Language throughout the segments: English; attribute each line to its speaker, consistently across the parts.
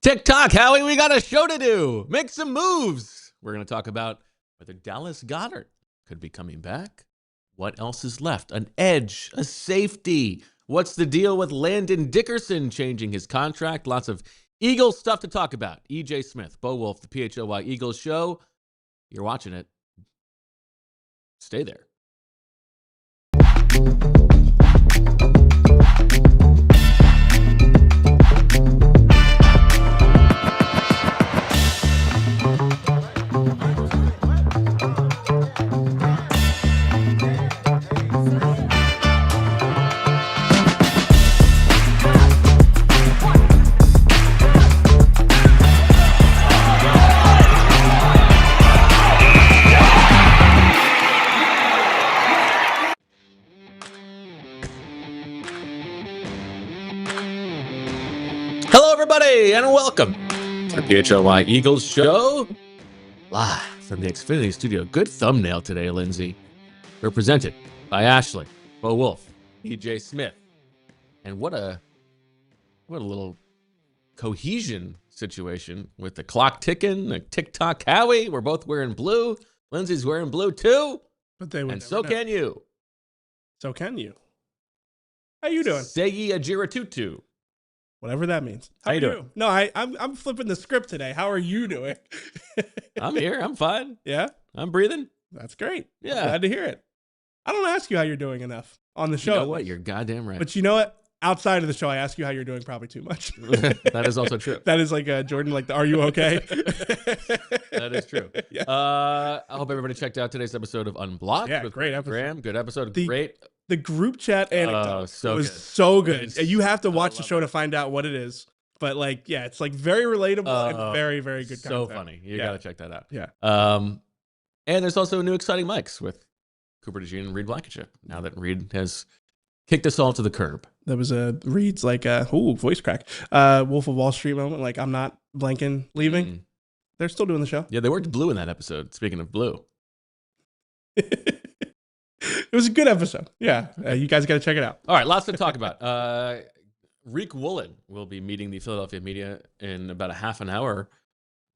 Speaker 1: TikTok, Howie, we got a show to do. Make some moves. We're going to talk about whether Dallas Goedert could be coming back. What else is left? An edge, a safety. What's the deal with Landon Dickerson changing his contract? Lots of Eagles stuff to talk about. EJ Smith, Wulf, the PHLY Eagles show. You're watching it. Stay there. Hello, everybody, and welcome to the PHLY Eagles show, live from the Xfinity studio. Good thumbnail today, Lindsay. We're presented by Ashley, Wulf, EJ Smith, and what a little cohesion situation with the clock ticking, the TikTok Howie. We're both wearing blue. Lindsay's wearing blue too,
Speaker 2: but they would,
Speaker 1: and so
Speaker 2: know.
Speaker 1: can you.
Speaker 2: So can you? How you doing?
Speaker 1: Seyi Ajiratutu.
Speaker 2: Whatever that means.
Speaker 1: How you doing?
Speaker 2: No, I'm flipping the script today. How are you doing?
Speaker 1: I'm here. I'm fine.
Speaker 2: Yeah?
Speaker 1: I'm breathing.
Speaker 2: That's great.
Speaker 1: Yeah.
Speaker 2: I'm glad to hear it. I don't ask you how you're doing enough on the show.
Speaker 1: You know what? You're goddamn right.
Speaker 2: But you know what? Outside of the show, I ask you how you're doing probably too much.
Speaker 1: That is also true.
Speaker 2: That is like Jordan, like the "Are you okay?"
Speaker 1: That is true.
Speaker 2: Yeah.
Speaker 1: I hope everybody checked out today's episode of Unblocked.
Speaker 2: Yeah,
Speaker 1: with
Speaker 2: great episode.
Speaker 1: Graham. Good episode.
Speaker 2: The
Speaker 1: Great.
Speaker 2: The group chat anecdote was
Speaker 1: good.
Speaker 2: so good.
Speaker 1: It's,
Speaker 2: You have to watch the show
Speaker 1: it.
Speaker 2: to find out what it is. But like, yeah, it's like very relatable and very, very good
Speaker 1: So
Speaker 2: content.
Speaker 1: funny. You got to check that out.
Speaker 2: Yeah.
Speaker 1: And there's also new exciting mics with Cooper DeJean and Reed Blankenship. Now that Reed has kicked us all to the curb.
Speaker 2: That was Reed's like voice crack. Wolf of Wall Street moment. Like, I'm not blanking leaving. They're still doing the show.
Speaker 1: Yeah, they worked blue in that episode. Speaking of blue.
Speaker 2: It was a good episode. Yeah. You guys got to check it out.
Speaker 1: All right, lots to talk about. Woolen will be meeting the Philadelphia media in about a half an hour.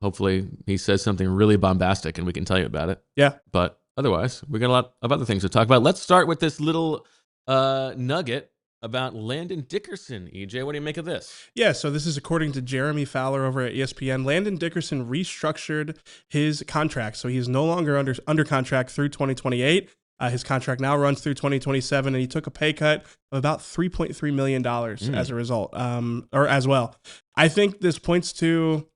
Speaker 1: Hopefully he says something really bombastic and we can tell you about it.
Speaker 2: Yeah.
Speaker 1: But otherwise, we got a lot of other things to talk about. Let's start with this little nugget about Landon Dickerson. EJ, what do you make of this?
Speaker 2: Yeah, so this is according to Jeremy Fowler over at ESPN. Landon Dickerson restructured his contract, so he is no longer under contract through 2028. His contract now runs through 2027, and he took a pay cut of about $3.3 million as a result, or as well. I think this points to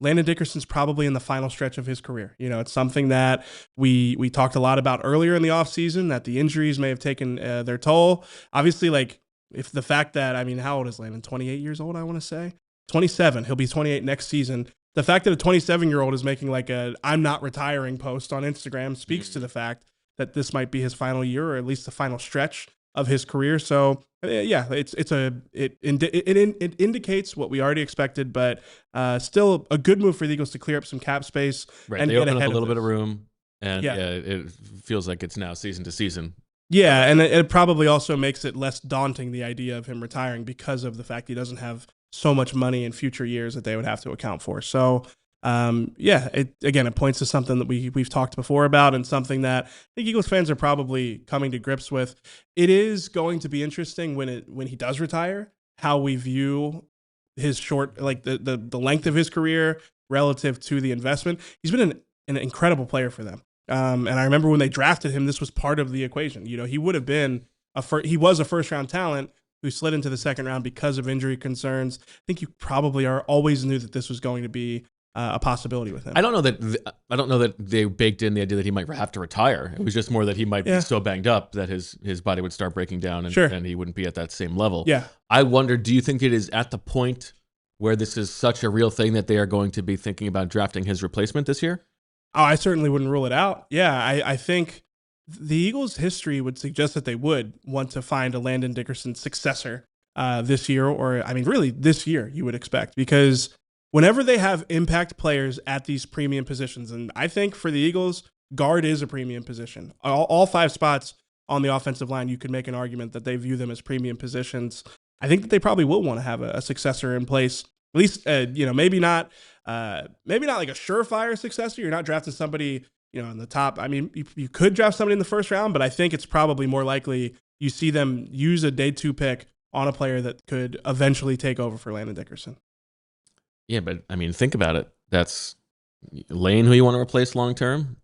Speaker 2: Landon Dickerson's probably in the final stretch of his career. You know, it's something that we talked a lot about earlier in the offseason, that the injuries may have taken their toll. Obviously, like, if the fact that, I mean, how old is Landon? 28 years old, I want to say? 27. He'll be 28 next season. The fact that a 27-year-old is making like a "I'm not retiring" post on Instagram speaks to the fact that this might be his final year, or at least the final stretch of his career. So yeah, it indicates what we already expected, but still a good move for the Eagles to clear up some cap space.
Speaker 1: Right,
Speaker 2: and
Speaker 1: they
Speaker 2: get
Speaker 1: open up
Speaker 2: ahead
Speaker 1: a little
Speaker 2: of
Speaker 1: bit of room, and
Speaker 2: Yeah.
Speaker 1: it feels like it's now season to season.
Speaker 2: Yeah, and it probably also makes it less daunting, the idea of him retiring, because of the fact he doesn't have so much money in future years that they would have to account for. So yeah, it points to something that we've talked before about, and something that I think Eagles fans are probably coming to grips with. It is going to be interesting when he does retire, how we view his short, like the length of his career relative to the investment. He's been an incredible player for them. And I remember when they drafted him, this was part of the equation. You know, he would have been he was a first-round talent who slid into the second round because of injury concerns. I think you probably always knew that this was going to be a possibility with him.
Speaker 1: I don't know that they baked in the idea that he might have to retire. It was just more that he might be so banged up that his body would start breaking down, and he wouldn't be at that same level.
Speaker 2: Yeah.
Speaker 1: I wonder, do you think it is at the point where this is such a real thing that they are going to be thinking about drafting his replacement this year?
Speaker 2: Oh, I certainly wouldn't rule it out. Yeah, I think the Eagles' history would suggest that they would want to find a Landon Dickerson successor this year, or I mean, really this year, you would expect, because whenever they have impact players at these premium positions, and I think for the Eagles, guard is a premium position. All five spots on the offensive line, you could make an argument that they view them as premium positions. I think that they probably will want to have a successor in place At least, maybe not like a surefire successor. You're not drafting somebody, in the top. I mean, you could draft somebody in the first round, but I think it's probably more likely you see them use a day 2 pick on a player that could eventually take over for Landon Dickerson.
Speaker 1: Yeah, but I mean, think about it. That's Lane, who you want to replace long term.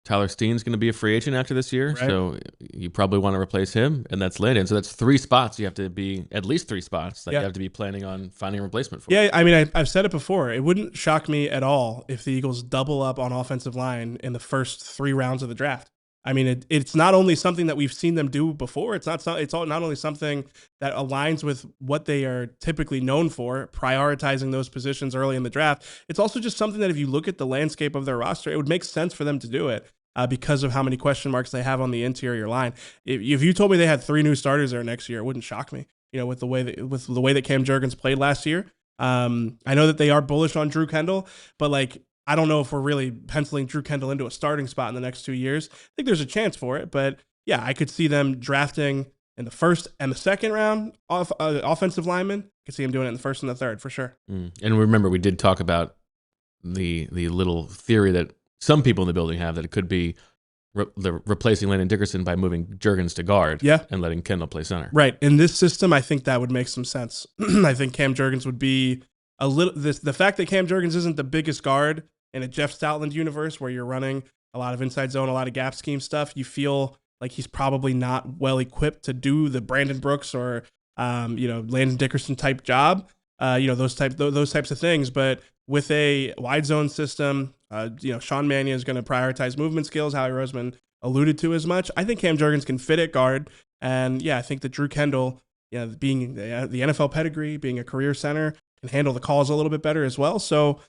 Speaker 1: Tyler Steen's going to be a free agent after this year,
Speaker 2: right.
Speaker 1: So you probably want to replace him, and that's Landon. So that's 3 spots. You have to be at least 3 spots that you have to be planning on finding a replacement for.
Speaker 2: Yeah, I mean, I've said it before. It wouldn't shock me at all if the Eagles double up on offensive line in the first 3 rounds of the draft. I mean, it's not only something that we've seen them do before. It's not only something that aligns with what they are typically known for, prioritizing those positions early in the draft. It's also just something that if you look at the landscape of their roster, it would make sense for them to do it because of how many question marks they have on the interior line. If you told me they had 3 new starters there next year, it wouldn't shock me. With the way that Cam Jurgens played last year. I know that they are bullish on Drew Kendall, but I don't know if we're really penciling Drew Kendall into a starting spot in the next 2 years. I think there's a chance for it, but yeah, I could see them drafting in the first and the second round offensive linemen. I could see them doing it in the first and the third for sure.
Speaker 1: And remember, we did talk about the little theory that some people in the building have that it could be replacing Landon Dickerson by moving Jurgens to guard and letting Kendall play center.
Speaker 2: Right. In this system, I think that would make some sense. I think Cam Jurgens would be the fact that Cam Jurgens isn't the biggest guard in a Jeff Stoutland universe where you're running a lot of inside zone, a lot of gap scheme stuff, you feel like he's probably not well equipped to do the Brandon Brooks or Landon Dickerson type job, those types of things. But with a wide zone system, Sean Mannion is going to prioritize movement skills. Howie Roseman alluded to as much. I think Cam Jurgens can fit at guard, and I think that Drew Kendall, being the NFL pedigree, being a career center, can handle the calls a little bit better as well. So,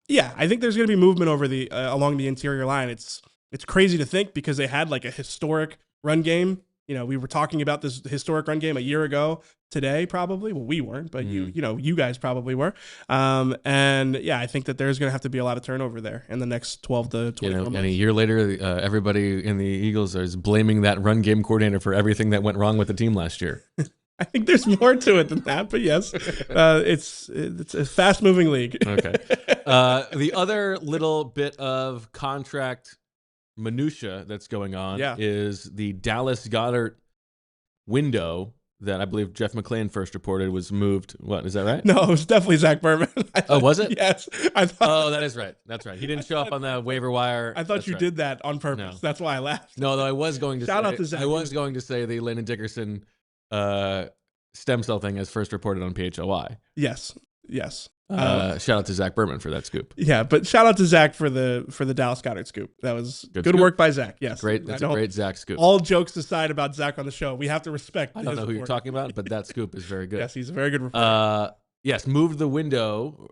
Speaker 2: I think there's going to be movement over the along the interior line. It's crazy to think because they had like a historic run game. We were talking about this historic run game a year ago today, probably. Well, we weren't, but you guys probably were. I think that there's going to have to be a lot of turnover there in the next 12 to 24 months.
Speaker 1: And a year later, everybody in the Eagles is blaming that run game coordinator for everything that went wrong with the team last year.
Speaker 2: I think there's more to it than that, but yes, it's a fast-moving league.
Speaker 1: Okay. The other little bit of contract minutia that's going on is the Dallas Goedert window that I believe Jeff McClain first reported was moved. What, is that right?
Speaker 2: No, it was definitely Zach Berman.
Speaker 1: Oh, was it?
Speaker 2: Yes.
Speaker 1: That is right. That's right. He didn't show up on the waiver wire.
Speaker 2: I thought you did that on purpose. No. That's why I laughed.
Speaker 1: No, though I was going to
Speaker 2: Shout out to Zach.
Speaker 1: I was going to say the Landon Dickerson stem cell thing as first reported on PHLY.
Speaker 2: Yes.
Speaker 1: Shout out to Zach Berman for that scoop.
Speaker 2: Yeah, but shout out to Zach for the Dallas Goedert scoop. That was good work by Zach. Yes,
Speaker 1: that's a great Zach scoop.
Speaker 2: All jokes aside about Zach on the show, we have to respect.
Speaker 1: I don't know who you're talking about, but that scoop is very good.
Speaker 2: Yes, he's a very good reporter.
Speaker 1: Yes, moved the window.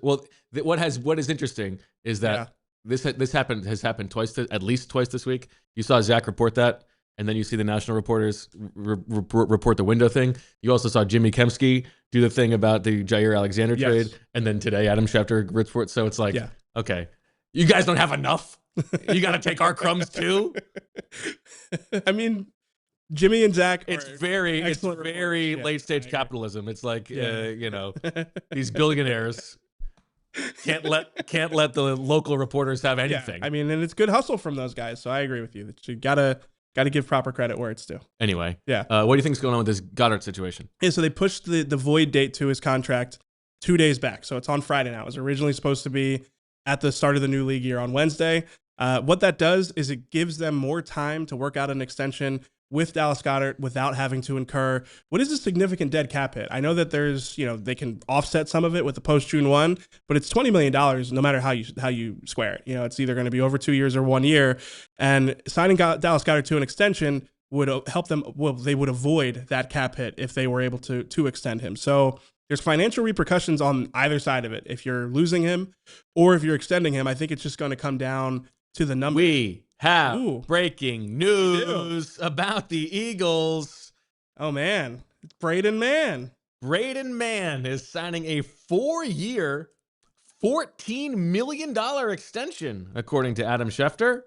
Speaker 1: Well, what is interesting is that this has happened twice, at least twice this week. You saw Zach report that. And then you see the national reporters report the window thing. You also saw Jimmy Kempski do the thing about the Jair Alexander trade. And then today, Adam Schefter reports. So it's like, okay, you guys don't have enough? You got to take our crumbs too?
Speaker 2: I mean, Jimmy and Zach.
Speaker 1: It's very late stage capitalism. It's like, these billionaires can't let the local reporters have anything.
Speaker 2: I mean, and it's good hustle from those guys. So I agree with you that you Got to give proper credit where it's due.
Speaker 1: Anyway, what do you think is going on with this Goedert situation?
Speaker 2: Yeah, so they pushed the void date to his contract 2 days back. So it's on Friday now. It was originally supposed to be at the start of the new league year on Wednesday. What that does is it gives them more time to work out an extension with Dallas Goedert without having to incur what is a significant dead cap hit. I know that there's, they can offset some of it with the post June 1, but it's $20 million no matter how you square it. It's either going to be over 2 years or 1 year. And signing Dallas Goedert to an extension would help them. Well, they would avoid that cap hit if they were able to extend him. So there's financial repercussions on either side of it. If you're losing him or if you're extending him, I think it's just going to come down to the number.
Speaker 1: We have breaking news about the Eagles.
Speaker 2: Oh, man. It's Braden Mann.
Speaker 1: Braden Mann is signing a 4-year, $14 million extension, according to Adam Schefter,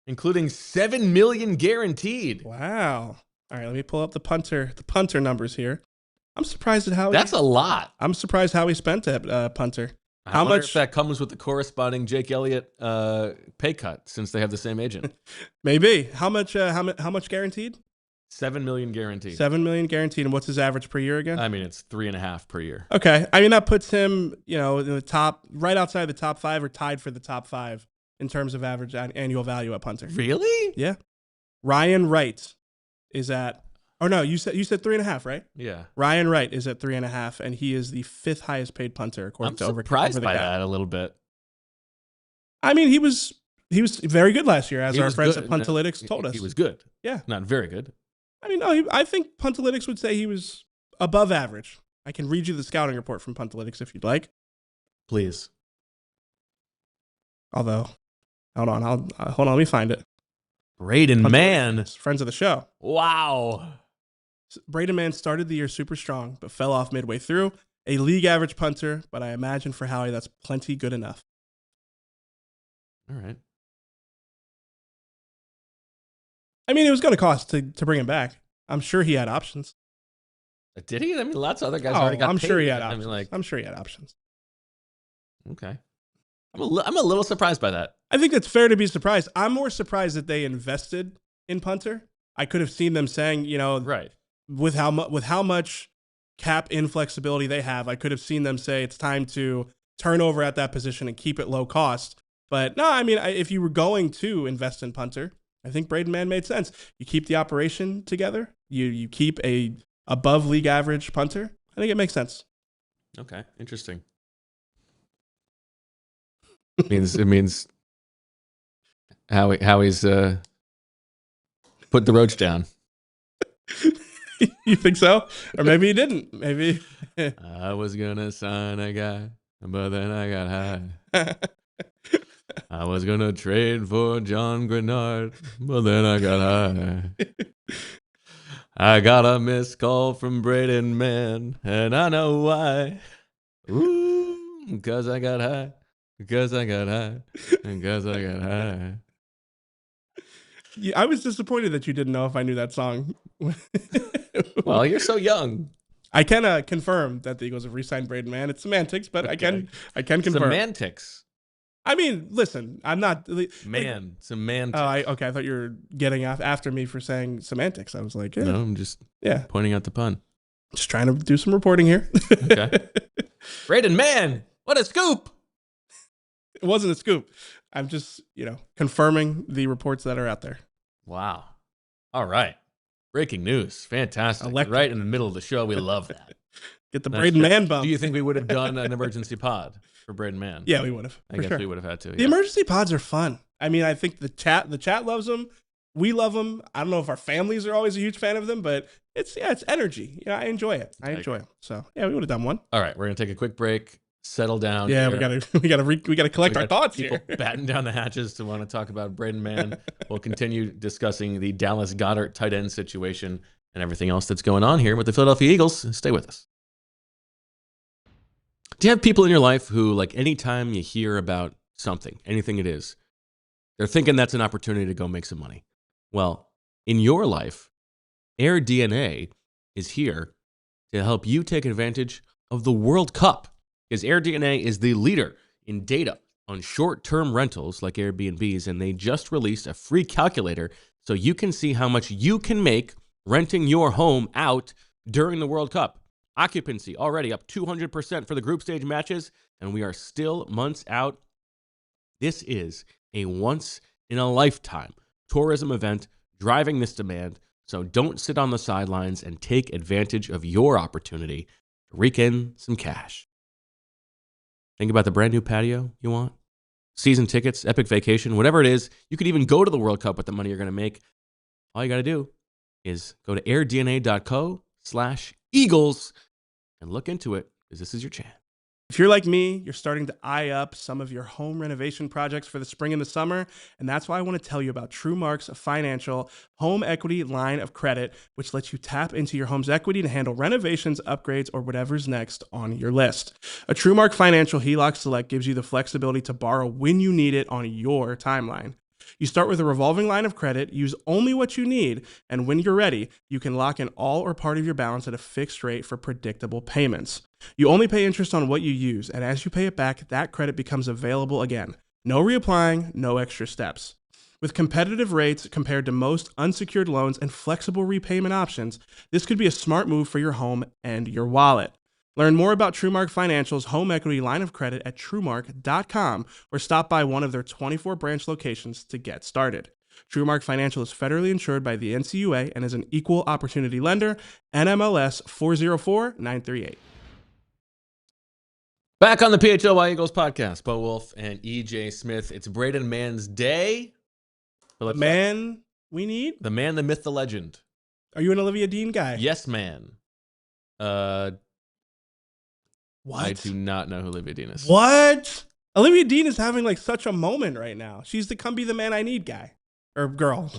Speaker 1: including $7 million guaranteed.
Speaker 2: Wow. All right, let me pull up the punter numbers here. I'm surprised at how
Speaker 1: That's a lot.
Speaker 2: I'm surprised how he spent at punter.
Speaker 1: How much if that comes with the corresponding Jake Elliott pay cut since they have the same agent?
Speaker 2: Maybe. How much guaranteed?
Speaker 1: $7 million guaranteed.
Speaker 2: $7 million guaranteed. And what's his average per year again?
Speaker 1: I mean, it's 3.5 per year.
Speaker 2: Okay. I mean, that puts him, in the top, right outside the top 5 or tied for the top 5 in terms of average annual value at punter.
Speaker 1: Really?
Speaker 2: Yeah. Ryan Wright is at, you said 3.5, right?
Speaker 1: Yeah.
Speaker 2: Ryan Wright is at 3.5, and he is the 5th highest paid punter according to
Speaker 1: I'm surprised by that a little bit.
Speaker 2: I mean, he was very good last year, as our friends at Puntalytics told us.
Speaker 1: He was good.
Speaker 2: Yeah.
Speaker 1: Not very good.
Speaker 2: I mean, no, I think Puntalytics would say he was above average. I can read you the scouting report from Puntalytics if you'd like.
Speaker 1: Please.
Speaker 2: Although, hold on, let me find it.
Speaker 1: Braden Mann.
Speaker 2: Friends of the show.
Speaker 1: Wow.
Speaker 2: Braden Mann started the year super strong, but fell off midway through. A league average punter, but I imagine for Howie that's plenty good enough.
Speaker 1: All right.
Speaker 2: I mean, it was going to cost to bring him back. I'm sure he had options.
Speaker 1: Did he? I mean, lots of other guys already got paid.
Speaker 2: I'm sure he had options.
Speaker 1: I mean,
Speaker 2: I'm sure he had options.
Speaker 1: Okay. I'm a little surprised by that.
Speaker 2: I think it's fair to be surprised. I'm more surprised that they invested in punter. I could have seen them saying,
Speaker 1: right,
Speaker 2: with how much cap inflexibility they have, I could have seen them say it's time to turn over at that position and keep it low cost. But no, I mean, if you were going to invest in punter, I think Braden Mann made sense. You keep the operation together. You keep a above league average punter. I think it makes sense.
Speaker 1: Okay, interesting. It means Howie's put the roach down.
Speaker 2: You think so? Or maybe he didn't. Maybe.
Speaker 1: I was gonna sign a guy, but then I got high. I was gonna trade for John Grenard, but then I got high. I got a missed call from Braden Mann, and I know why. Ooh, because I got high. Because I got high. Because I got high.
Speaker 2: Yeah, I was disappointed that you didn't know if I knew that song.
Speaker 1: Well, you're so young.
Speaker 2: I can confirm that the Eagles have re-signed Braden Mann. It's semantics, but okay. I can confirm.
Speaker 1: Semantics.
Speaker 2: I mean, listen, I'm not
Speaker 1: semantics.
Speaker 2: Oh, okay. I thought you were getting after me for saying semantics. I was like,
Speaker 1: no, I'm just pointing out the pun.
Speaker 2: Just trying to do some reporting here.
Speaker 1: Okay. Braden Mann, what a scoop!
Speaker 2: It wasn't a scoop. I'm just, confirming the reports that are out there.
Speaker 1: Wow. All right. Breaking news. Fantastic. Right in the middle of the show. We love that.
Speaker 2: Get the Braden Mann bump.
Speaker 1: Do you think we would have done an emergency pod for Braden Mann?
Speaker 2: Yeah, we would have.
Speaker 1: I guess we would have had to.
Speaker 2: The emergency pods are fun. I mean, I think the chat loves them. We love them. I don't know if our families are always a huge fan of them, but it's energy. I enjoy it. I enjoy it. So we would have done one.
Speaker 1: All right, we're gonna take a quick break. Settle down.
Speaker 2: Yeah,
Speaker 1: here.
Speaker 2: we gotta collect our thoughts
Speaker 1: people
Speaker 2: here.
Speaker 1: Batten down the hatches to want to talk about Braden Mann. We'll continue discussing the Dallas Goedert tight end situation and everything else that's going on here with the Philadelphia Eagles. Stay with us. Do you have people in your life who, like, anytime you hear about something, anything it is, they're thinking that's an opportunity to go make some money? Well, in your life, AirDNA is here to help you take advantage of the World Cup. Because AirDNA is the leader in data on short-term rentals like Airbnbs, and they just released a free calculator so you can see how much you can make renting your home out during the World Cup. Occupancy already up 200% for the group stage matches, and we are still months out. This is a once-in-a-lifetime tourism event driving this demand, so don't sit on the sidelines and take advantage of your opportunity to rake in some cash. Think about the brand new patio you want, season tickets, epic vacation, whatever it is. You could even go to the World Cup with the money you're going to make. All you got to do is go to airdna.co/Eagles and look into it, because this is your chance.
Speaker 2: If you're like me, you're starting to eye up some of your home renovation projects for the spring and the summer, and that's why I want to tell you about TrueMark's financial home equity line of credit, which lets you tap into your home's equity to handle renovations, upgrades, or whatever's next on your list. A TrueMark Financial HELOC Select gives you the flexibility to borrow when you need it on your timeline. You start with a revolving line of credit, use only what you need, and when you're ready, you can lock in all or part of your balance at a fixed rate for predictable payments. You only pay interest on what you use, and as you pay it back, that credit becomes available again. No reapplying, no extra steps. With competitive rates compared to most unsecured loans and flexible repayment options, this could be a smart move for your home and your wallet. Learn more about TrueMark Financial's home equity line of credit at TrueMark.com or stop by one of their 24 branch locations to get started. TrueMark Financial is federally insured by the NCUA and is an equal opportunity lender, NMLS 404938.
Speaker 1: Back on the PHLY Eagles podcast, Wulf and EJ Smith. It's Braden Mann's day.
Speaker 2: The man we need?
Speaker 1: The man, the myth, the legend.
Speaker 2: Are you an Olivia Dean guy?
Speaker 1: Yes, man.
Speaker 2: What?
Speaker 1: I do not know who Olivia Dean is.
Speaker 2: What? Olivia Dean is having like such a moment right now. She's the "Come Be the Man I Need" guy or girl.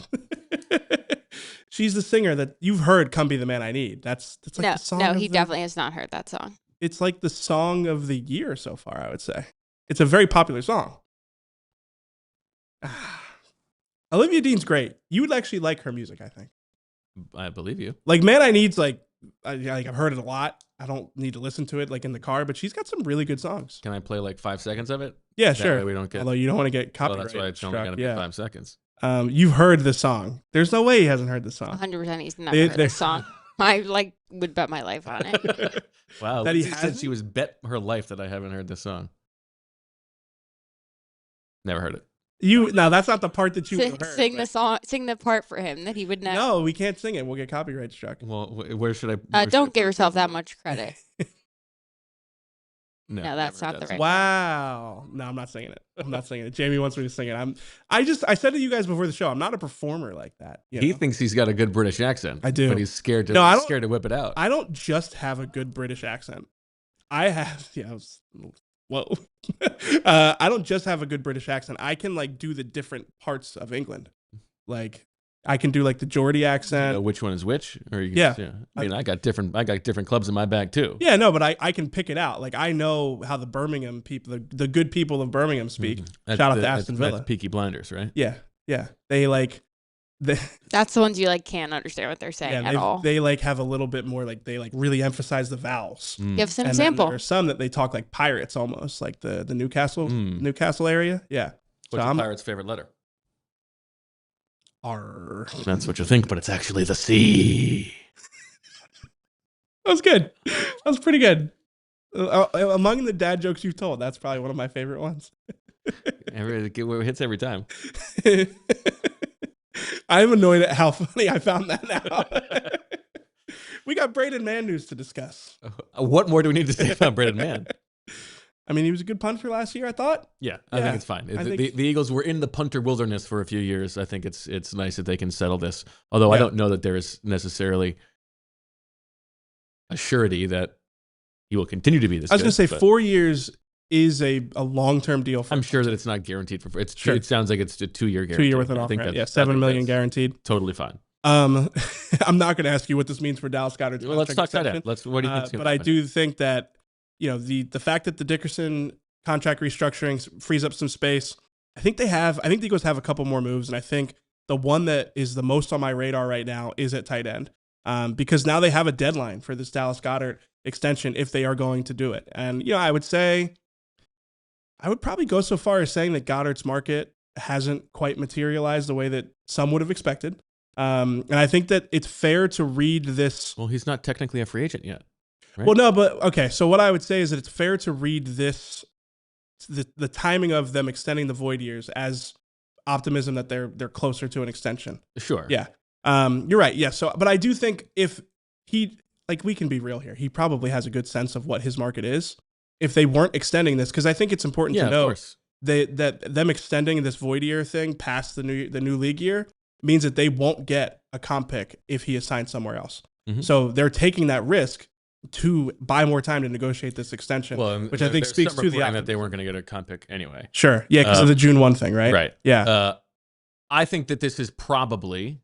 Speaker 2: She's the singer that you've heard. "Come Be the Man I Need." That's like the song.
Speaker 3: No, he definitely has not heard that song.
Speaker 2: It's like the song of the year so far, I would say. It's a very popular song. Olivia Dean's great. You would actually like her music, I think.
Speaker 1: I believe you.
Speaker 2: Like "Man I Need's" I've heard it a lot. I don't need to listen to it like in the car, but she's got some really good songs.
Speaker 1: Can I play like 5 seconds of it?
Speaker 2: Yeah,
Speaker 1: that
Speaker 2: sure.
Speaker 1: way we don't get.
Speaker 2: Although you don't want to get copyright.
Speaker 1: That's why it's only going to be 5 seconds.
Speaker 2: You've heard the song. There's no way he hasn't heard the song.
Speaker 3: 100% he's never heard the song. I would bet my life on it.
Speaker 1: Wow.
Speaker 2: That he
Speaker 1: said she was bet her life that I haven't heard this song. Never heard it.
Speaker 2: Now that's not the part that you heard.
Speaker 3: Sing the song, sing the part for him that he would know.
Speaker 2: No, we can't sing it. We'll get copyright struck.
Speaker 1: Well, where should I?
Speaker 3: Don't give yourself that much credit.
Speaker 1: No,
Speaker 3: that's not the right.
Speaker 2: Wow. No, I'm not singing it. I'm not singing it. Jamie wants me to sing it. I said to you guys before the show, I'm not a performer like that.
Speaker 1: He thinks he's got a good British accent.
Speaker 2: I do,
Speaker 1: but he's scared to. Scared to whip it out.
Speaker 2: I don't just have a good British accent. I have. Whoa. I don't just have a good British accent. I can like do the different parts of England. Like I can do like the Geordie accent.
Speaker 1: You know which one is which? Or
Speaker 2: yeah.
Speaker 1: I mean, I got different clubs in my bag too.
Speaker 2: Yeah, no, but I can pick it out. Like I know how the Birmingham people, the good people of Birmingham speak.
Speaker 1: Mm-hmm.
Speaker 2: Shout out to Aston Villa.
Speaker 1: That's Peaky Blinders, right?
Speaker 2: Yeah. They like.
Speaker 3: That's the ones you like can't understand what they're saying at all.
Speaker 2: They like have a little bit more like they like really emphasize the vowels.
Speaker 3: Give some example.
Speaker 2: There's some that they talk like pirates almost, like the Newcastle area. Yeah.
Speaker 1: What's the pirate's favorite letter?
Speaker 2: R.
Speaker 1: That's what you think, but it's actually the C.
Speaker 2: That was good. That was pretty good. Among the dad jokes you've told, that's probably one of my favorite ones.
Speaker 1: It hits every time.
Speaker 2: I'm annoyed at how funny I found that now. We got Braden Mann news to discuss.
Speaker 1: What more do we need to say about Braden Mann?
Speaker 2: I mean, he was a good punter last year, I thought.
Speaker 1: Yeah, I think it's fine. The Eagles were in the punter wilderness for a few years. I think it's nice that they can settle this. Although I don't know that there is necessarily a surety that he will continue to be this.
Speaker 2: I was going to say 4 years is a long-term deal.
Speaker 1: I'm sure that it's not guaranteed for. It sounds like it's a 2-year guarantee.
Speaker 2: 2 year with an offer. Yeah, $7 million guaranteed.
Speaker 1: Totally fine.
Speaker 2: I'm not going to ask you what this means for Dallas Goedert.
Speaker 1: Well, let's talk that out. What do you think?
Speaker 2: But I do think that the fact that the Dickerson contract restructuring frees up some space. I think the Eagles have a couple more moves, and I think the one that is the most on my radar right now is at tight end, because now they have a deadline for this Dallas Goedert extension if they are going to do it. And I would probably go so far as saying that Goedert's market hasn't quite materialized the way that some would have expected. And I think that it's fair to read this.
Speaker 1: Well, he's not technically a free agent yet. Right?
Speaker 2: Well, no, but okay. So what I would say is that it's fair to read this, the timing of them extending the void years as optimism that they're closer to an extension.
Speaker 1: Sure.
Speaker 2: Yeah. You're right. Yeah. So, but I do think if we can be real here, he probably has a good sense of what his market is. If they weren't extending this, because I think it's important to know that them extending this void year thing past the new league year means that they won't get a comp pick if he is signed somewhere else. Mm-hmm. So they're taking that risk to buy more time to negotiate this extension, which I think speaks to the fact
Speaker 1: that they weren't going to get a comp pick anyway.
Speaker 2: Sure, yeah, because of the June 1 thing, right?
Speaker 1: Right.
Speaker 2: Yeah.
Speaker 1: I think that this is probably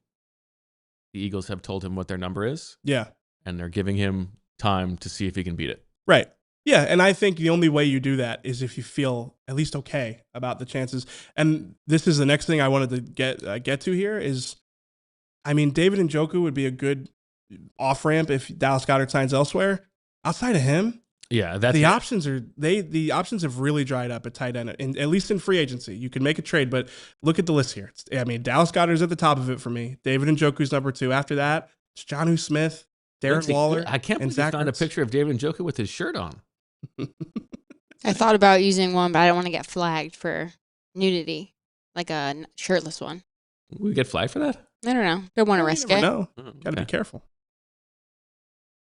Speaker 1: the Eagles have told him what their number is.
Speaker 2: Yeah,
Speaker 1: and they're giving him time to see if he can beat it.
Speaker 2: Right. Yeah, and I think the only way you do that is if you feel at least okay about the chances. And this is the next thing I wanted to get to here is, I mean, David Njoku would be a good off-ramp if Dallas Goedert signs elsewhere. Outside of him,
Speaker 1: Yeah, that's
Speaker 2: the
Speaker 1: it.
Speaker 2: options have really dried up at tight end, at least in free agency. You can make a trade, but look at the list here. Dallas Goedert's at the top of it for me. David Njoku's number 2. After that, it's Jonnu Smith, Darren
Speaker 1: Lindsay,
Speaker 2: Waller,
Speaker 1: I can't
Speaker 2: and
Speaker 1: believe you
Speaker 2: Zach
Speaker 1: found a
Speaker 2: Ertz.
Speaker 1: picture of David Njoku with his shirt on.
Speaker 3: I thought about using one, but I don't want to get flagged for nudity, like a shirtless one.
Speaker 1: We get flagged for that?
Speaker 3: I don't know. Don't want to risk it.
Speaker 2: No,
Speaker 1: Oh,
Speaker 2: gotta be
Speaker 1: okay.
Speaker 2: careful.